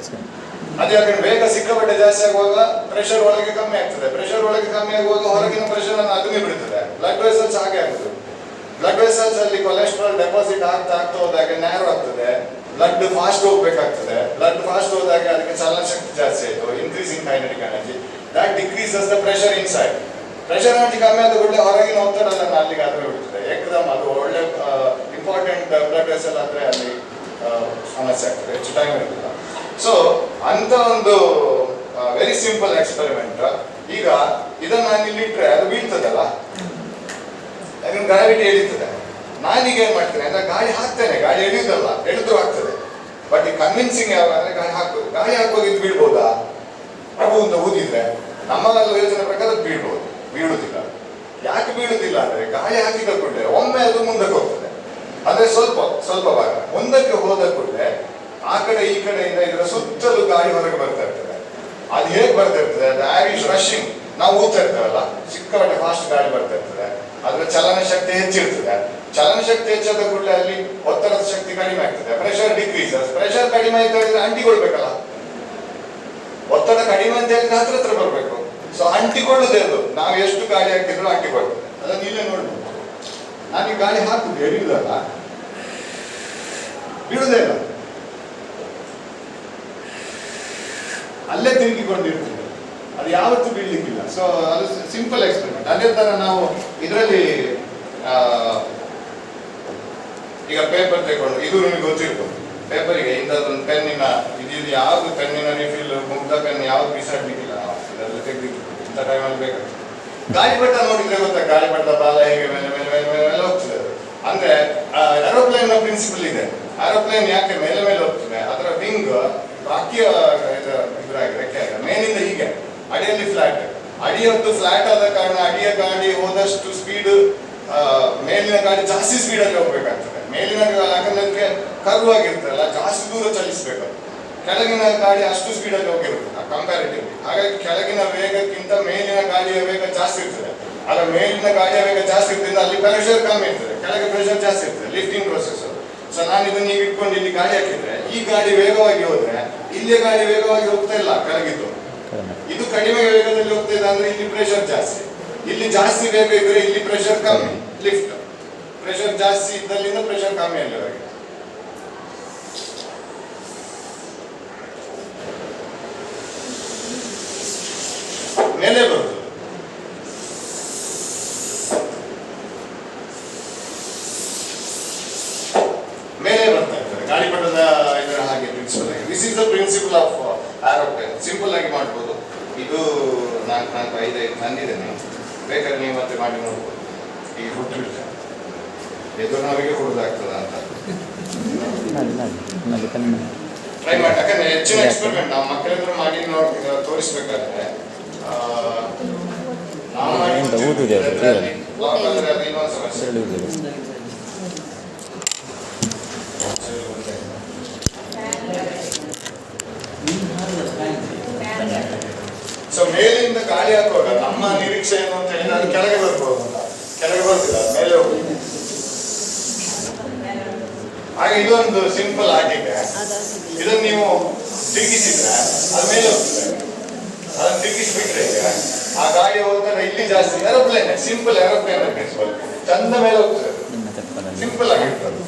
Speaker 1: ಅದೇ ಯಾಕಂದ್ರೆ ಬೇಗ ಸಿಕ್ಕಾಪಟ್ಟೆ ಜಾಸ್ತಿ ಆಗುವಾಗ ಪ್ರೆಷರ್ ಒಳಗೆ ಕಮ್ಮಿ ಆಗ್ತದೆ. ಪ್ರೆಷರ್ ಒಳಗೆ ಕಮ್ಮಿ ಆಗುವಾಗ ಹೊರಗಿನ ಪ್ರೆಷರ್ ಅನ್ನು ಅದುಮಿ ಬಿಡುತ್ತದೆ. ಬ್ಲಡ್ ವೆಸಲ್ಸ್ ಹಾಗೆ ಆಗುದು. ಬ್ಲಡ್ ವೆಸಲ್ಸ್ ಅಲ್ಲಿ ಕೊಲೆಸ್ಟ್ರಾಲ್ ಡೆಪಾಸಿಟ್ ಆಗ್ತಾ ಹೋದಾಗ ನ್ಯಾರೋ ಆಗ್ತದೆ, ಬ್ಲಡ್ ಫಾಸ್ಟ್ ಹೋಗ್ಬೇಕಾಗ್ತದೆ. ಬ್ಲಡ್ ಫಾಸ್ಟ್ ಹೋದಾಗ ಅದಕ್ಕೆ ಚಲನ ಶಕ್ತಿ ಜಾಸ್ತಿ ಆಯಿತು, increasing kinetic energy, that decreases the pressure inside. Pressure energy ಕಮ್ಮಿ ಆದ ಕೂಡಲೇ ಹೊರಗಿನ ಒತ್ತಡ ಅಲ್ಲಿಗೆ ಆದ್ರೆ ಬಿಡ್ತದೆ ಏಕದಮ್. ಅದು ಒಳ್ಳೆ ಇಂಪಾರ್ಟೆಂಟ್ ಬ್ಲಡ್ ವೆಸಲ್ ಆದ್ರೆ ಅಲ್ಲಿ ಸಮಸ್ಯೆ ಆಗ್ತದೆ, ಹೆಚ್ಚು ಟೈಮ್ ಇರೋದಿಲ್ಲ. ಸೊ ಅಂತ ಒಂದು ವೆರಿ ಸಿಂಪಲ್ ಎಕ್ಸ್ಪೆರಿಮೆಂಟ್. ಈಗ ಇದನ್ನ ನಾನು ಇಲ್ಲಿ ಇಟ್ಟರೆ ಅದು ಬೀಳ್ತದಲ್ಲ, ಅದನ್ನು ಗ್ರಾವಿಟಿ ಎಳೀತದೆ. ನಾನೀಗ ಏನ್ ಮಾಡ್ತೇನೆ ಅಂದ್ರೆ ಗಾಳಿ ಹಾಕ್ತೇನೆ, ಗಾಳಿ ಎಳೆಯುವುದಲ್ಲ, ಎಳೆದ್ರು ಆಗ್ತದೆ. ಬಟ್ ಈ ಕನ್ವಿನ್ಸಿಂಗ್ ಯಾವ ಅಂದ್ರೆ ಗಾಳಿ ಹಾಕೋದು. ಗಾಳಿ ಹಾಕುವಾಗ ಇದು ಬೀಳ್ಬೋದಾ? ಪ್ರಭು ಅಂತ ಊದಿದ್ರೆ ನಮ್ಮ ಯೋಚನೆ ಪ್ರಕಾರ ಬೀಳುವುದಿಲ್ಲ. ಯಾಕೆ ಬೀಳುವುದಿಲ್ಲ ಅಂದ್ರೆ ಗಾಳಿ ಹಾಕಿದ ಕೂಡಲೇ ಒಮ್ಮೆ ಅದು ಮುಂದಕ್ಕೆ ಹೋಗ್ತದೆ. ಅಂದ್ರೆ ಸ್ವಲ್ಪ ಭಾಗ ಮುಂದಕ್ಕೆ ಹೋದ ಕೂಡಲೇ ಆ ಕಡೆ ಈ ಕಡೆಯಿಂದ ಇದರ ಸುತ್ತಲೂ ಗಾಳಿ ಹೊರಗೆ ಬರ್ತಾ ಇರ್ತದೆ. ಅದು ಹೇಗೆ ಬರ್ತಾ ಇರ್ತದೆ, ಅದು ಏರ್ ಇಸ್ ರಶಿಂಗ್. ನಾವು ಊದ್ತಾ ಇರ್ತೇವಲ್ಲ, ಸಿಕ್ಕಾಪಟ್ಟೆ ಫಾಸ್ಟ್ ಗಾಳಿ ಬರ್ತಾ ಇರ್ತದೆ, ಅದರ ಚಲನ ಶಕ್ತಿ ಹೆಚ್ಚಿರ್ತದೆ. ಚಲನ ಶಕ್ತಿ ಹೆಚ್ಚಾದ ಕೂಡಲೇ ಅಲ್ಲಿ ಒತ್ತಡದ ಶಕ್ತಿ ಕಡಿಮೆ ಆಗ್ತದೆ, ಪ್ರೆಷರ್ ಡಿಕ್ರೀಸಸ್. ಪ್ರೆಷರ್ ಕಡಿಮೆ ಆಯ್ತು ಹೇಳಿದ್ರೆ ಅಂಟಿಕೊಳ್ಬೇಕಲ್ಲ, ಒತ್ತಡ ಕಡಿಮೆ ಅಂತ ಹೇಳಿದ್ರೆ ಹತ್ರ ಬರಬೇಕು. ಸೊ ಅಂಟಿಕೊಳ್ಳುದೇ ಅದು, ನಾವು ಎಷ್ಟು ಗಾಳಿ ಹಾಕಿದ್ರು ಅಂಟಿಕೊಳ್ಳುತ್ತೆ. ಅದನ್ನು ನೀವೇ ನೋಡ್ಬೋದು. ನಾನು ಈ ಗಾಳಿ ಹಾಕುದು ಎರಿಯುವುದಲ್ಲ, ಬಿಡುವುದೇ ಇಲ್ಲ, ಅಲ್ಲೇ ತಿರುಗಿಕೊಂಡಿರ್ತದೆ, ಅದು ಯಾವತ್ತೂ ಬೀಳ್ಲಿಕ್ಕಿಲ್ಲ. ಸೊ ಅದು ಸಿಂಪಲ್ ಎಕ್ಸ್ಪೆರಿಮೆಂಟ್. ಅದೇ ತರ ನಾವು ಇದರಲ್ಲಿ ಈಗ ಪೇಪರ್ ತಗೊಂಡು, ಇದು ನಿಮಗೆ ಗೊತ್ತಿರ್ಬೋದು, ಪೇಪರಿಗೆ ಇಂಥದ್ದೊಂದು ಪೆನ್ನಿನ ಇದು ಯಾವ್ದು ಪೆನ್ನಿನ ರಿಫಿಲ್ ಮುಗ್ಧ ಪೆನ್ ಯಾವ್ದು ಬಿಸಾಡ್ಲಿಕ್ಕಿಲ್ಲ, ನಾವು ಇದೆಲ್ಲ ತೆಗೆದಿಟ್ಟು ಇಂಥ ಟೈಮಲ್ಲಿ ಬೇಕಾಗ್ತದೆ. ಗಾಳಿಪಟ ನೋಡಿದ್ರೆ ಗೊತ್ತಾ, ಗಾಳಿಪಟದ ಬಾಲ ಹೇಗೆ ಮೇಲೆ ಮೇಲೆ ಮೇಲೆ ಮೇಲೆ ಮೇಲೆ ಹೋಗ್ತದೆ. ಅದು ಅಂದ್ರೆ ಏರೋಪ್ಲೇನ್ ನ ಪ್ರಿನ್ಸಿಪಲ್ ಇದೆ. ಏರೋಪ್ಲೇನ್ ಯಾಕೆ ಮೇಲೆ ಮೇಲೆ ಹೋಗ್ತದೆ, ಅದರ ವಿಂಗ್ ಬಾಕಿಯ ರೆಕ್ಕೆ ಮೇಲಿಂದ ಹೀಗೆ, ಅಡಿಯಲ್ಲಿ ಫ್ಲಾಟ್, ಅಡಿಯದ್ದು ಫ್ಲಾಟ್ ಆದ ಕಾರಣ ಅಡಿಯ ಗಾಡಿ ಹೋದಷ್ಟು ಸ್ಪೀಡ್ ಮೇಲಿನ ಗಾಡಿ ಜಾಸ್ತಿ ಸ್ಪೀಡಲ್ಲಿ ಹೋಗ್ಬೇಕಾಗ್ತದೆ. ಮೇಲಿನ ಯಾಕಂದ್ರೆ ಕರ್ವ್ ಆಗಿರ್ತಲ್ಲ, ಜಾಸ್ತಿ ದೂರ ಚಲಿಸಬೇಕು. ಕೆಳಗಿನ ಗಾಡಿ ಅಷ್ಟು ಸ್ಪೀಡಲ್ಲಿ ಹೋಗಿರುತ್ತೆ ಕಂಪ್ಯಾರಿಟಿವ್ಲಿ. ಹಾಗಾಗಿ ಕೆಳಗಿನ ವೇಗಕ್ಕಿಂತ ಮೇಲಿನ ಗಾಡಿಯ ವೇಗ ಜಾಸ್ತಿ ಇರ್ತದೆ. ಆಗ ಮೇಲಿನ ಗಾಡಿಯ ವೇಗ ಜಾಸ್ತಿ ಇರ್ತದೆ, ಅಲ್ಲಿ ಪ್ರೆಷರ್ ಕಮ್ಮಿ ಇರ್ತದೆ, ಕೆಳಗೆ ಪ್ರೆಷರ್ ಜಾಸ್ತಿ ಇರ್ತದೆ, ಲಿಫ್ಟಿಂಗ್ ಪ್ರೊಸೆಸ್. ಸೊ ನಾನು ಇದನ್ನ ಈಗ ಇಟ್ಕೊಂಡು ಇಲ್ಲಿ ಗಾಡಿ ಹಾಕಿದ್ರೆ, ಈ ಗಾಡಿ ವೇಗವಾಗಿ ಹೋದ್ರೆ ಇಲ್ಲಿಯ ಗಾಡಿ ವೇಗವಾಗಿ ಹೋಗ್ತಾ ಇಲ್ಲ, ಕೆಳಗಿದ್ದು ಇದು ಕಡಿಮೆ ವೇಗದಲ್ಲಿ ಹೋಗ್ತಾ ಇದೆ. ಅಂದ್ರೆ ಇಲ್ಲಿ ಪ್ರೆಷರ್ ಜಾಸ್ತಿ, ಇಲ್ಲಿ ಜಾಸ್ತಿ ವೇಗ ಇದ್ರೆ ಇಲ್ಲಿ ಪ್ರೆಷರ್ ಕಮ್ಮಿ, ಲಿಫ್ಟ್. ಪ್ರೆಷರ್ ಜಾಸ್ತಿ ಇದ್ದಲ್ಲಿಂದ ಪ್ರೆಷರ್ ಕಮ್ಮಿ ಅಲ್ಲಿವರೆಗೆ. ಮೇಲೆ ಬರುದು ಮೇಲೆ ಬರ್ತಾ ಇರ್ತದೆ ಗಾಳಿಪಟದ ಇದರ ಹಾಗೆ ಪ್ರಿನ್ಸಿಪಲ್ ಆಗಿ. This is the principle of aeroplane. Simple ಆಗಿ ಮಾಡ್ಬೋದು. ಇದು 4-5 ತಂದಿದ್ದೇನೆ, ಬೇಕಾದ್ರೆ ನೀವು ಮತ್ತೆ ಮಾಡಿ ನೋಡ್ಬೋದು. ಈಗ ಹುಟ್ಟು ಬಿಡ್ತೇನೆ, ಎದುರಿನವರಿಗೆ ಕೊಡೋದಾಗ್ತದ ಅಂತ ಟ್ರೈ ಮಾಡಿ. ಯಾಕಂದ್ರೆ ಹೆಚ್ಚಿನ ಎಕ್ಸ್ಪೆರಿಮೆಂಟ್ ನಾವು ಮಕ್ಕಳೆದುರು ಮಾಡಿ ತೋರಿಸ್ಬೇಕಾದ್ರೆ ನಾವು ಮಾಡಿ ಇನ್ನೊಂದು ಸಮಸ್ಯೆ. ಸೊ ಮೇಲಿಂದ ಗಾಳಿ ಹಾಕುವಾಗ ನಮ್ಮ ನಿರೀಕ್ಷೆ ಏನು ಅಂತ ಹೇಳಿದ್ರೆ ಅದು ಕೆಳಗೆ ಬರ್ಬೋದು ಅಂತ, ಕೆಳಗೆ ಬರ್ತಿಲ್ಲ, ಮೇಲೆ ಹೋಗ್ತದೆ. ಹಾಗೆ ಇದೊಂದು ಸಿಂಪಲ್ ಆಗಿದೆ. ಇದನ್ನು ನೀವು ತಿರುಗಿಸಿದ್ರೆ ಅದು ಮೇಲೆ ಹೋಗ್ತದೆ. ಅದನ್ನು ತಿರುಗಿಸ್ಬಿಟ್ರೆ ಆ ಗಾಳಿ ಹೋಗ್ತಾರೆ ಇಲ್ಲಿ ಜಾಸ್ತಿ. ಏರೋಪ್ಲೇನ್ ಸಿಂಪಲ್ ಏರೋಪ್ಲೇನ್ ಪ್ರಿನ್ಸಿಪಲ್, ಚಂದ ಮೇಲೆ ಹೋಗ್ತದೆ, ಸಿಂಪಲ್ ಆಗಿರ್ತದೆ.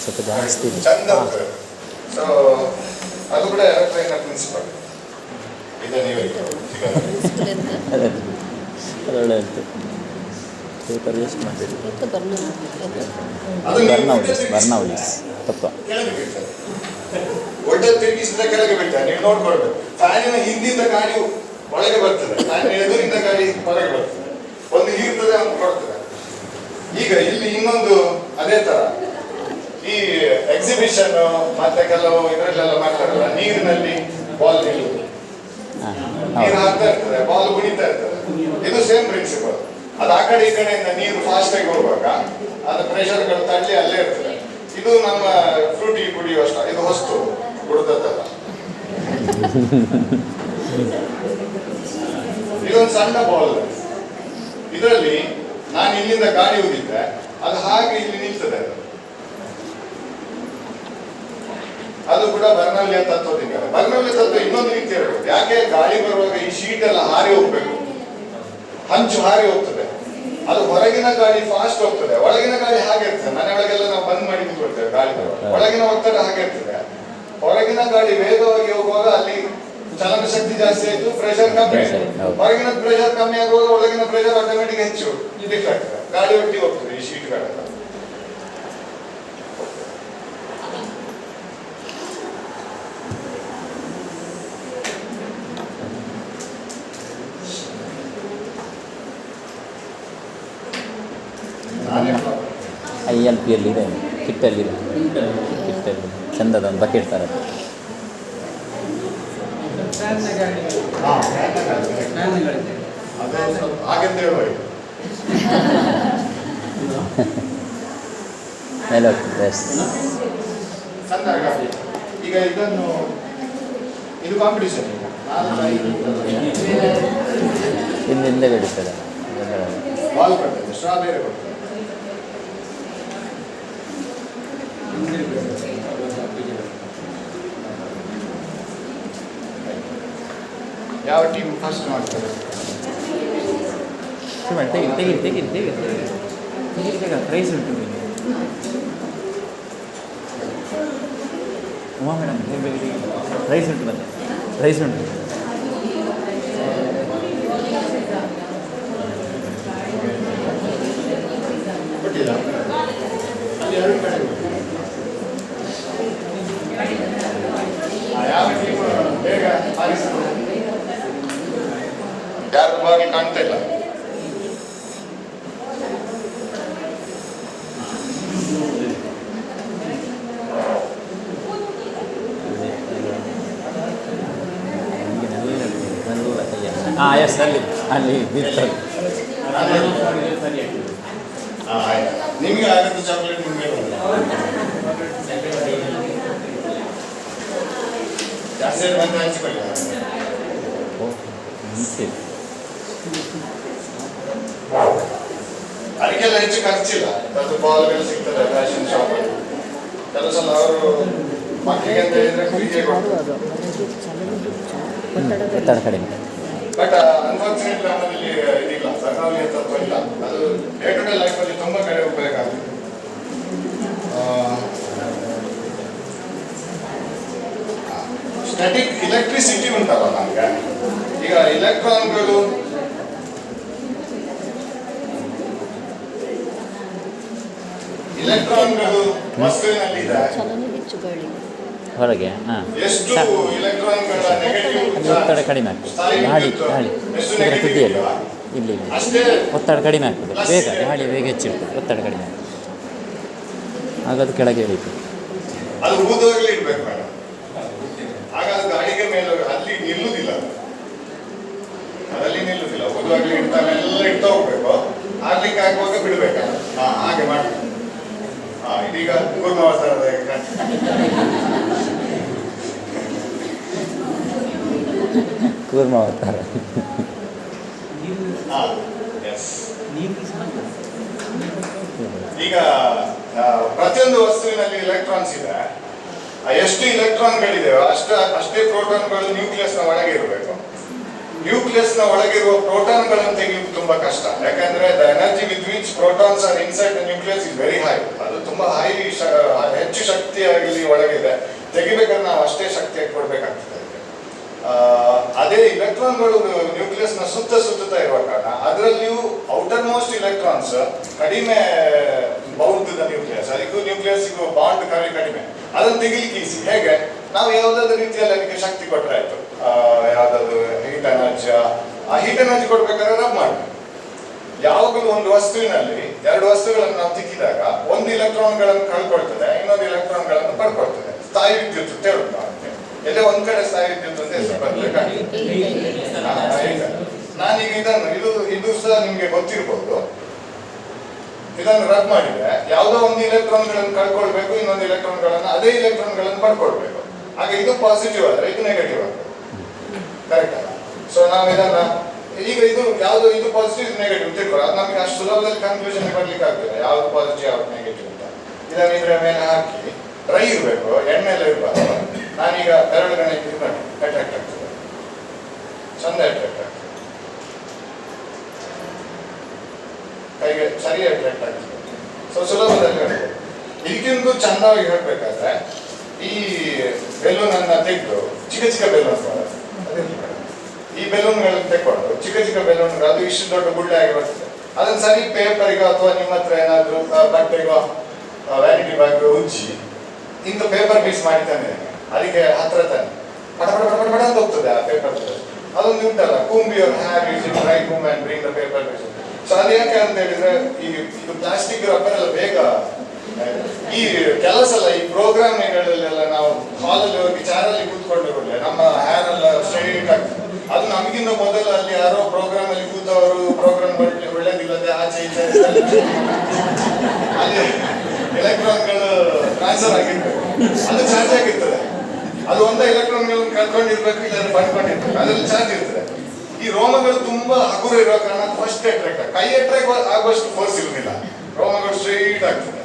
Speaker 2: ಸ್ವಲ್ಪ ಜಾಸ್ತಿ
Speaker 1: ಚಂದ ಹೋಗ್ತದೆ. ಸೊ ಅದು ಕೂಡ ಏರೋಪ್ಲೇನ್ ಪ್ರಿನ್ಸಿಪಲ್. ಇದನ್ನು ನೀವು
Speaker 2: ಅದೊಳ್ಳೆ ಇತ್ತು. ಪೇಪರ್ ವೇಸ್ಟ್ ಮಾಡಿರಿ. ಬರ್ನೌಲಿಸ್ ತಪ್ಪ
Speaker 1: ಕೆಳಗೆ ಬೀಳ್ತದೆ. ಒಡ್ಡ ತಿರುಗಿಸಿದ ಕೆಳಗೆ ಬೀಳ್ತದೆ. ನೀವು ನೋಡ್ಕೊಳ್ಬೇಕು. ಫ್ಯಾನಿನ ಹಿಂದಿಂದ ಗಾಡಿ ಒಳಗೆ ಬರ್ತದೆ, ಫ್ಯಾನಿನ ಎದುರಿಂದ ಗಾಡಿ ಹೊರಗೆ ಬರ್ತದೆ. ಒಂದು ಹೀರ್ತದೆ, ಒಂದು ಕೊಡ್ತದೆ. ಈಗ ಇಲ್ಲಿ ಇನ್ನೊಂದು ಅದೇ ತರ ಈ ಎಕ್ಸಿಬಿಷನ್ ಮತ್ತೆ ಕೆಲವು ಇದರಲ್ಲೆಲ್ಲ ಮಾಡ್ತಾರಲ್ಲ, ನೀರಿನಲ್ಲಿ ಬಾಲ್ ನಿಲ್ಲುವುದು, ನೀರು ಹಾಕ್ತಾ ಇರ್ತದೆ, ಬಾಲ್ ಕುಣಿತಾ ಇರ್ತದೆ. ಇದು ಸೇಮ್ ಪ್ರಿನ್ಸಿಪಲ್. ಅದು ಆ ಕಡೆ ಈ ಕಡೆಯಿಂದ ನೀರು ಫಾಸ್ಟ್ ಆಗಿ ಹೋಗುವಾಗ ಅದು ಪ್ರೆಷರ್ಗಳು ತಳ್ಳಿ ಅಲ್ಲೇ ಇರ್ತದೆ. ಇದು ನಮ್ಮ ಫ್ರೂಟಿ ಕುಡಿಯುವಷ್ಟ, ಇದು ಹೊಸ್ತು ಕುಡಿದದ್ದಲ್ಲ. ಇದೊಂದು ಸಣ್ಣ ಬಾಲ್. ಇದರಲ್ಲಿ ನಾನು ಇಲ್ಲಿಂದ ಗಾಡಿ ಹೋಗಿದ್ರೆ ಅದು ಹಾಗೆ ಇಲ್ಲಿ ನಿಲ್ತದೆ. ಅದು ಕೂಡ ಬರ್ನೌಲಿಯ ತತ್ವದಿಂದ. ಬರ್ನೌಲಿಯ ತತ್ವ ಇನ್ನೊಂದು ರೀತಿ ಇರಬೇಕು. ಯಾಕೆ ಗಾಳಿ ಬರುವಾಗ ಈ ಶೀಟ್ ಎಲ್ಲ ಹಾರಿ ಹೋಗ್ಬೇಕು, ಹಂಚು ಹಾರಿ ಹೋಗ್ತದೆ. ಅದು ಹೊರಗಿನ ಗಾಳಿ ಫಾಸ್ಟ್ ಹೋಗ್ತದೆ, ಒಳಗಿನ ಗಾಳಿ ಹಾಗೆ ಇರ್ತದೆ. ಮನೆ ಒಳಗೆಲ್ಲ ನಾವು ಬಂದ್ ಮಾಡಿ ನಿಂತ್ಕೊಳ್ತೇವೆ, ಗಾಳಿ ಬರುವಾಗ ಒಳಗಿನ ಒತ್ತಡ ಹಾಗೆ ಇರ್ತದೆ. ಹೊರಗಿನ ಗಾಳಿ ವೇಗವಾಗಿ ಹೋಗುವಾಗ ಅಲ್ಲಿ ಚಲನ ಶಕ್ತಿ ಜಾಸ್ತಿ ಆಯ್ತು, ಪ್ರೆಷರ್ ಕಮ್ಮಿ ಆಯ್ತು. ಹೊರಗಿನ ಪ್ರೆಷರ್ ಕಮ್ಮಿ ಆಗುವಾಗ ಒಳಗಿನ ಪ್ರೆಷರ್ ಆಟೋಮೆಟಿಕ್ ಹೆಚ್ಚು ಲಿಫ್ಟ್ ಆಗ್ತದೆ, ಗಾಳಿ ಒಟ್ಟಿಗೆ ಹೋಗ್ತದೆ ಈ ಶೀಟ್ಗಳೆಲ್ಲ.
Speaker 2: ILP ಇದೆ, ಕಿಟ್ಟಲ್ಲಿದೆ, ಕಿಟ್ಟಲ್ಲಿ ಚಂದದ ಒಂದು ಬಕೆಟ್ ಥರ.
Speaker 1: ಹಾಗೆಂತ ಹೇಳುವ
Speaker 2: ಮೇಲೆ ಎಸ್
Speaker 1: ಚಂದ ಆಗಿ. ಈಗ ಇದನ್ನು ಇದು ಕಾಂಪಿಟೇಷನ್ ಈಗ 4-5
Speaker 2: ಹಿಂದೆ ಬಿಡುತ್ತದೆ
Speaker 1: ಬಾಲ್ ಬರ್ತದೆ, ಸ್ಟ್ರಾ ಬೇರೆ ಬರ್ತದೆ. ಯಾವ ಟೀಮ್ ಫಸ್ಟ್ ಮಾಡ್ತಾರೆ?
Speaker 2: ತೆಗಿ ಪ್ರೈಸ್ ಉಂಟು ಉಮಾ ಮೇಡಮ್ ಪ್ರೈಸ್ ಉಂಟು ಮತ್ತೆ ಪ್ರೈಸ್ ಉಂಟು.
Speaker 1: ಕೊಟ್ಟಿಲ್ಲ ಅಲ್ಲಿ 2 ಕಡೆ ಯಾವ ಟೀಮ್ ಬೇಗ ಆರಿಸ್ತಾರೆ? ಯಾರು ಬಾಗಿ ಕಾಣ್ತಾ ಇಲ್ಲ.
Speaker 2: ಹಾಂ ಎಸ್ ಅಲ್ಲಿ ಇರ್ತದೆ.
Speaker 1: ಆಯ್ತು, ನಿಮಗೆ ಆಗದ್ದು ಚಾಕ್ಲೇಟ್ ನಿಮಗೆ ಜಾಸ್ತಿ ಬಂದು ಹಂಚಿಕೊಳ್ಳಿ. ಅದಕ್ಕೆಲ್ಲ ಹೆಚ್ಚು ಖರ್ಚಿಲ್ಲ. ಅದು ಬಾಲ್ಗಳು ಸಿಗ್ತದೆ ಫ್ಯಾಷನ್ ಶಾಪ್ ಅಲ್ಲಿ. ಕೆಲವು ಸಲ ಅವರು ಮಕ್ಕಳಿಗೆ ಅಂತ ಹೇಳಿದ್ರೆ ಫ್ರೀಗೆ ಕೊಡ್ತಾರೆ.
Speaker 2: ಒತ್ತಡ ಕಡಿಮೆ.
Speaker 1: ಬಟ್ ಅನ್ಫಾರ್ಚುನೇಟ್ಲಿ ನಮ್ಮಲ್ಲಿ ಇದಿಲ್ಲ, ಸರ್ಕಾರಿ ತತ್ವ ಇಲ್ಲ. ಅದು ಡೇ ಟು ಡೇ ಲೈಫಲ್ಲಿ ತುಂಬ ಕಡೆ ಉಪಯೋಗ ಆಗ್ತದೆ. ಸ್ಟ್ಯಾಟಿಕ್ ಎಲೆಕ್ಟ್ರಿಸಿಟಿ ಉಂಟಲ್ಲ ನಮಗೆ, ಈಗ ಇಲೆಕ್ಟ್ರಾನ್ಗಳು ವಸ್ತುವಿನಲ್ಲಿದೆ.
Speaker 2: ಹೊರಗೆ ಹಾಂ
Speaker 1: ಎಷ್ಟು ಇಲೆಕ್ಟ್ರಾನ್ಗಳ ನೆಗೆಟಿವ್
Speaker 2: ಒತ್ತಡ ಕಡಿಮೆ ಆಗ್ತದೆ. ಗಾಳಿ ಇದರ ತುದಿಯಲ್ಲಿ ಇಲ್ಲಿ
Speaker 1: ಅಷ್ಟೇ
Speaker 2: ಒತ್ತಡ ಕಡಿಮೆ ಆಗ್ತದೆ. ಬೇಗ ಗಾಳಿ ಬೇಗ ಹೆಚ್ಚಿರ್ತದೆ, ಒತ್ತಡ ಕಡಿಮೆ ಆಗ್ತದೆ. ಆಗ ಅದು ಕೆಳಗೆ ಇಳಿತು.
Speaker 1: ಅದು ಊದುವಾಗಲೇ ಇಡ್ಬೇಕು ಮೇಡಮ್. ಆಗ ಅದು ಗಾಳಿಗೆ ಮೇಲೆ ಅಲ್ಲಿ ನಿಲ್ಲುವುದಿಲ್ಲ, ಅದಲ್ಲಿ ನಿಲ್ಲುವುದಿಲ್ಲ. ಊದುವಾಗಲೇ ಇಡ್ತಾನೆಲ್ಲ ಇಡ್ತಾ ಹೋಗ್ಬೇಕು. ಆಡ್ಲಿಕ್ಕೆ ಆಗುವಾಗ ಬಿಡ್ಬೇಕಲ್ಲ. ಹಾಗೆ ಮಾಡಿ. ಇದೀಗ ಕೂರ್ಮಾವತಾರದ
Speaker 2: ಕೂರ್ಮಾವತಾರ.
Speaker 1: ಈಗ ಪ್ರತಿಯೊಂದು ವಸ್ತುವಿನಲ್ಲಿ ಇಲೆಕ್ಟ್ರಾನ್ಸ್ ಇದೆ. ಎಷ್ಟು ಇಲೆಕ್ಟ್ರಾನ್ಗಳಿದೆಯೋ ಅಷ್ಟೇ ಪ್ರೋಟಾನ್ಗಳು ನ್ಯೂಕ್ಲಿಯಸ್ನ ಒಳಗೆ ಇರಬೇಕು. ನ್ಯೂಕ್ಲಿಯಸ್ನ ಒಳಗಿರುವ ಪ್ರೋಟಾನ್ಗಳನ್ನು ತೆಗೆಯುವುದು ತುಂಬಾ ಕಷ್ಟ. ಯಾಕಂದ್ರೆ the energy with which protons are inside the nucleus is very high. ಅದು ತುಂಬಾ ಹೆಚ್ಚು ಶಕ್ತಿಯಾಗಿ ಒಳಗಿದೆ. ತೆಗಿಬೇಕಾದ್ರೆ ನಾವು ಅಷ್ಟೇ ಶಕ್ತಿಯಾಗಿ ಕೊಡ್ಬೇಕಾಗ್ತದೆ. ಅದೇ ಇಲೆಕ್ಟ್ರಾನ್ಗಳು ನ್ಯೂಕ್ಲಿಯಸ್ನ ಸುತ್ತುತ್ತಾ ಇರುವ ಕಾರಣ ಅದರಲ್ಲಿಯೂ ಔಟರ್ ಮೋಸ್ಟ್ ಇಲೆಕ್ಟ್ರಾನ್ಸ್ ಕಡಿಮೆ ಬೌದ್ಧದ ನ್ಯೂಕ್ಲಿಯಸ್, ಅದಕ್ಕೂ ನ್ಯೂಕ್ಲಿಯಸ್ಗೂ ಬಾಂಡ್ ಕಡಿಮೆ. ಅದನ್ನು ತೆಗಿಲಿಕ್ಕೆ ಈಸಿ. ಹೇಗೆ? ನಾವು ಯಾವುದಾದ್ರೂ ರೀತಿಯಲ್ಲಿ ಅದಕ್ಕೆ ಶಕ್ತಿ ಕೊಟ್ಟರೆ ಆಯ್ತು. ಯಾವುದಾದ್ರು ಹೀಟ್ ಎನರ್ಜಿ, ಆ ಹೀಟ್ ಎನರ್ಜಿ ಕೊಡ್ಬೇಕಾದ್ರೆ ರಬ್ ಮಾಡಬೇಕು. ಯಾವಾಗಲೂ ಒಂದು ವಸ್ತುವಿನಲ್ಲಿ 2 ವಸ್ತುಗಳನ್ನು ನಾವು ತಿಕ್ಕಿದಾಗ ಒಂದು ಇಲೆಕ್ಟ್ರಾನ್ಗಳನ್ನು ಕಳ್ಕೊಳ್ತದೆ, ಇನ್ನೊಂದು ಇಲೆಕ್ಟ್ರಾನ್ಗಳನ್ನು ಪಡ್ಕೊಳ್ತದೆ. ಸ್ಥಾಯಿ ವಿದ್ಯುತ್ ಅಂತ ಹೇಳುದು ನಾವು. ಎಲ್ಲೇ ಒಂದ್ ಕಡೆ ಸ್ಥಾಯಿ ವಿದ್ಯುತ್ ಅಂತ ಹೆಸರು ಬರ್ಬೇಕಾಗಿದೆ. ನಾನೀಗ ಇದು ಸಹ ನಿಮ್ಗೆ ಗೊತ್ತಿರ್ಬೋದು. ಇದನ್ನು ರಬ್ ಮಾಡಿದ್ರೆ ಯಾವುದೋ ಒಂದು ಇಲೆಕ್ಟ್ರಾನ್ಗಳನ್ನು ಕಳ್ಕೊಳ್ಬೇಕು, ಇನ್ನೊಂದು ಅದೇ ಇಲೆಕ್ಟ್ರಾನ್ಗಳನ್ನು ಪಡ್ಕೊಳ್ಬೇಕು. ಹಾಗೆ ಇದು ಪಾಸಿಟಿವ್ ಆದ್ರೆ ಇದು ನೆಗೆಟಿವ್ ಆಗ್ತದೆ. ಕರೆಕ್ಟ್ ಅಲ್ಲ? ಸೊ ನಾವು ಇದನ್ನ ಈಗ ಇದು ಪಾಸಿಟಿವ್ ಇದು ನೆಗೆಟಿವ್ ತಿಳ್ಕೊಳ್ಳೋ, ಅದು ನಮಗೆ ಅಷ್ಟು ಸುಲಭದಲ್ಲಿ ಕನ್ಫ್ಯೂಷನ್ ಬರ್ಲಿಕ್ಕೆ ಆಗ್ತದೆ. ಯಾವ್ದು ಪಾಸಿಟಿವ್ ಯಾವ್ದು ನೆಗೆಟಿವ್ ಅಂತ. ಇದನ್ನ ಇದ್ರ ಮೇಲೆ ಹಾಕಿ ಡ್ರೈ ಇರಬೇಕು, ಎಣ್ಣೆಲ್ಲ ಇರಬಾರ್ದು. ನಾನೀಗ 2 ಗಂಟೆ ಇದು ಮಾಡಿ ಅಟ್ರಾಕ್ಟ್ ಆಗ್ತದೆ, ಚಂದ ಅಟ್ರಾಕ್ಟ್ ಆಗ್ತದೆ, ಕೈಗೆ ಸರಿ ಅಟ್ರಾಕ್ಟ್ ಆಗ್ತದೆ. ಸೊ ಸುಲಭದಲ್ಲಿ ಹೇಳ್ಬೋದು. ಇದಕ್ಕಿಂತ ಚಂದವಾಗಿ ಹೇಳ್ಬೇಕಾದ್ರೆ ಈ ಬೆಲೂನ್ ಅನ್ನ ತೆಗೆದು ಚಿಕ್ಕ ಬೆಲೂನ್ ಈ ಬೆಲೂನ್ಗಳನ್ನು ತೆಕ್ಕೊಂಡು ಚಿಕ್ಕ ಬೆಲೂನ್ ಅದು ಇಷ್ಟು ದೊಡ್ಡ ಗುಡ್ಡೆ ಆಗಿ ಬರ್ತದೆ. ಅದನ್ನ ಸರಿ ಪೇಪರ್ಗೆ ಅಥವಾ ನಿಮ್ಮ ಹತ್ರ ಏನಾದ್ರು ಬಟ್ಟೆಗೋ ವ್ಯಾನಿಟಿ ಬ್ಯಾಗ್ ಉಜ್ಜಿ ಇಂಥ ಪೇಪರ್ ಪೀಸ್ ಮಾಡಿ ತಂದಿದ್ದೇನೆ. ಅದಕ್ಕೆ ಹತ್ರ ತಾನೆ ಪಡ ಅಂತ ಹೋಗ್ತದೆ ಆ ಪೇಪರ್. ಅದೊಂದು ಉಂಟಲ್ಲ, comb your hair using dry comb and bring the paper piece. So ಅದು ಯಾಕೆ ಅಂತ ಹೇಳಿದ್ರೆ ಇದು ಪ್ಲಾಸ್ಟಿಕ್ ರಬ್ಬರ್ ಎಲ್ಲ ಬೇಗ ಈ ಕೆಲಸ ಅಲ್ಲ. ಈ ಪ್ರೋಗ್ರಾಮ್ಗಳಲ್ಲೆಲ್ಲ ನಾವು ಹಾಲಲ್ಲಿ ಹೋಗಿ ಚಾರಲ್ಲಿ ಕೂತ್ಕೊಂಡು ನಮ್ಮ ಹೇರ್ ಎಲ್ಲ ಸ್ಟ್ರೈಟ್ ಆಗ್ತದೆ. ಅದು ನಮಗಿಂತ ಮೊದಲು ಅಲ್ಲಿ ಯಾರೋ ಪ್ರೋಗ್ರಾಮ್ ಅಲ್ಲಿ ಕೂತವರು ಪ್ರೋಗ್ರಾಮ್ ಒಳ್ಳೇದಿಲ್ಲದೆ ಆಚೆ ಈಚೆ ಅಲ್ಲಿ ಎಲೆಕ್ಟ್ರಾನ್ಗಳು ಟ್ರಾನ್ಸ್ಫರ್ ಆಗಿರ್ತದೆ, ಅದು ಚಾರ್ಜ್ ಆಗಿರ್ತದೆ. ಅದು ಒಂದೇ ಎಲೆಕ್ಟ್ರಾನ್ಗಳನ್ನು ಕಳ್ಕೊಂಡಿರ್ಬೇಕು, ಇಲ್ಲ ಪಡ್ಕೊಂಡಿರ್ಬೇಕು, ಅದರಲ್ಲಿ ಚಾರ್ಜ್ ಇರ್ತದೆ. ಈ ರೋಮಗಳು ತುಂಬಾ ಹಗುರ ಇರೋ ಕಾರಣ ಫಸ್ಟ್ ಅಟ್ರಾಕ್ಟ್, ಕೈ ಅಟ್ರಾಕ್ಟ್ ಆಗುವಷ್ಟು ಫೋರ್ಸ್ ಇರುವುದಿಲ್ಲ, ರೋಮಗಳು ಸ್ಟ್ರೈಟ್ ಆಗ್ತದೆ.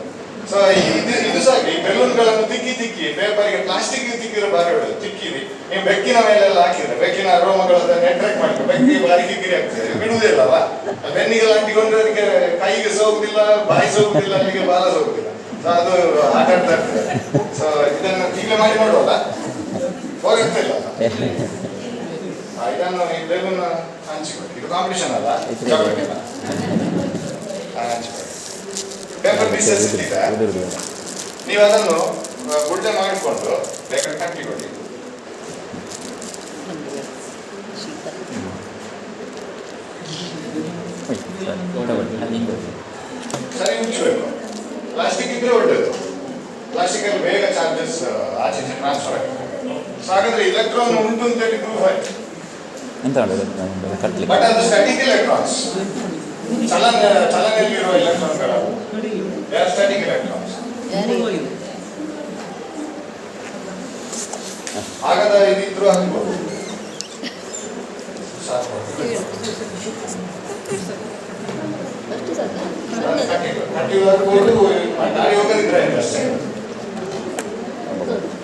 Speaker 1: ಸೊ ಇದು ಸಾಕು. ಈ ಬೆಲೂನ್ಗಳನ್ನು ತಿಕ್ಕಿ ಪೇಪರ್ಗೆ ಪ್ಲಾಸ್ಟಿಕ್ ತಿಕ್ಕಿರೋ ಬಾರಿ ಹೊಡೆದು ತಿಕ್ಕಿರಿ, ನೀವು ಬೆಕ್ಕಿನ ಮೇಲೆಲ್ಲ ಹಾಕಿದ್ರೆ ಬೆಕ್ಕಿನ ರೋಮಗಳನ್ನು ಅಟ್ರಾಕ್ಟ್ ಮಾಡ್ಬೇಕು, ಬೆಕ್ಕಿಗೆ ಬಾರಿ ಕಿರಿಕಿರಿ ಆಗ್ತದೆ, ಬಿಡುವುದಿಲ್ಲವಾ? ಬೆನ್ನಿಗೆಲ್ಲ ಅಂಟಿಕೊಂಡ್ರೆ ಅದಕ್ಕೆ ಕೈಗೆ ಸೋಗುದಿಲ್ಲ, ಬಾಯಿ ಸೋಗುದಿಲ್ಲ, ಅಲ್ಲಿಗೆ ಬಾಲ ಸೋಗುದಿಲ್ಲ. ಸೊ ಅದು ಆಟ ಆಡ್ತಾ ಇರ್ತದೆ. ಸೊ ಇದನ್ನು ಈಗಲೇ ಮಾಡಿ ನೋಡುವಲ್ಲ, ಹೋಗ್ತಾ ಇಲ್ಲ. ಇದನ್ನು ಈ ಬೆಲೂನ್ ಹಂಚಿಕೊಡಿ, ಇದು ಕಾಂಪಿಟೇಷನ್ ಅಲ್ಲ, ಚಾಕ್ಲೇಟ್ ಇಲ್ಲ, ಹಂಚಿಕೊಡಿ. ಪೇಪರ್ ಪೀಸಸ್ ಇಟ್ಟಿದೆ, ನೀವು ಅದನ್ನು ಗುಡ್ಡೆ ಮಾಡಿಕೊಂಡು ಬೇಕಾದ್ರೆ ಕಟ್ಟಿಕೊಡಿ. ಸರಿ ಉಚ್ಚಬೇಕು. ಪ್ಲಾಸ್ಟಿಕ್ ಇದ್ರೆ ಒಳ್ಳೆಯದು, ಪ್ಲಾಸ್ಟಿಕ್ ಅಲ್ಲಿ ಬೇಗ ಚಾರ್ಜಸ್ ಆಚೆ ಟ್ರಾನ್ಸ್ಫರ್ ಆಗ್ತದೆ. ಸೊ ಹಾಗಾದ್ರೆ ಇಲೆಕ್ಟ್ರಾನ್ ಉಂಟು ಅಂತೇಳಿ ಪ್ರೂಫ್ ಆಯ್ತು. ಬಟ್ ಅದು ಸ್ಟ್ಯಾಟಿಕ್ ಎಲೆಕ್ಟ್ರಾನ್ಸ್, ಚಲನೆಯಲ್ಲಿರುವ ಎಲೆಕ್ಟ್ರಾನ್ಗಳು, ಸ್ಟ್ಯಾಟಿಕ್ ಎಲೆಕ್ಟ್ರಾನ್ಸ್. ಹಾಗಾದ್ರೆ ಇದಿದ್ರು ಹಾಕ್ಬೋದು. ಕಟ್ಟಿ ಹಾಕ್ಬೋದು, ದಾರಿ ಹೋಗೋದಿದ್ರೆ ಅಷ್ಟೇ.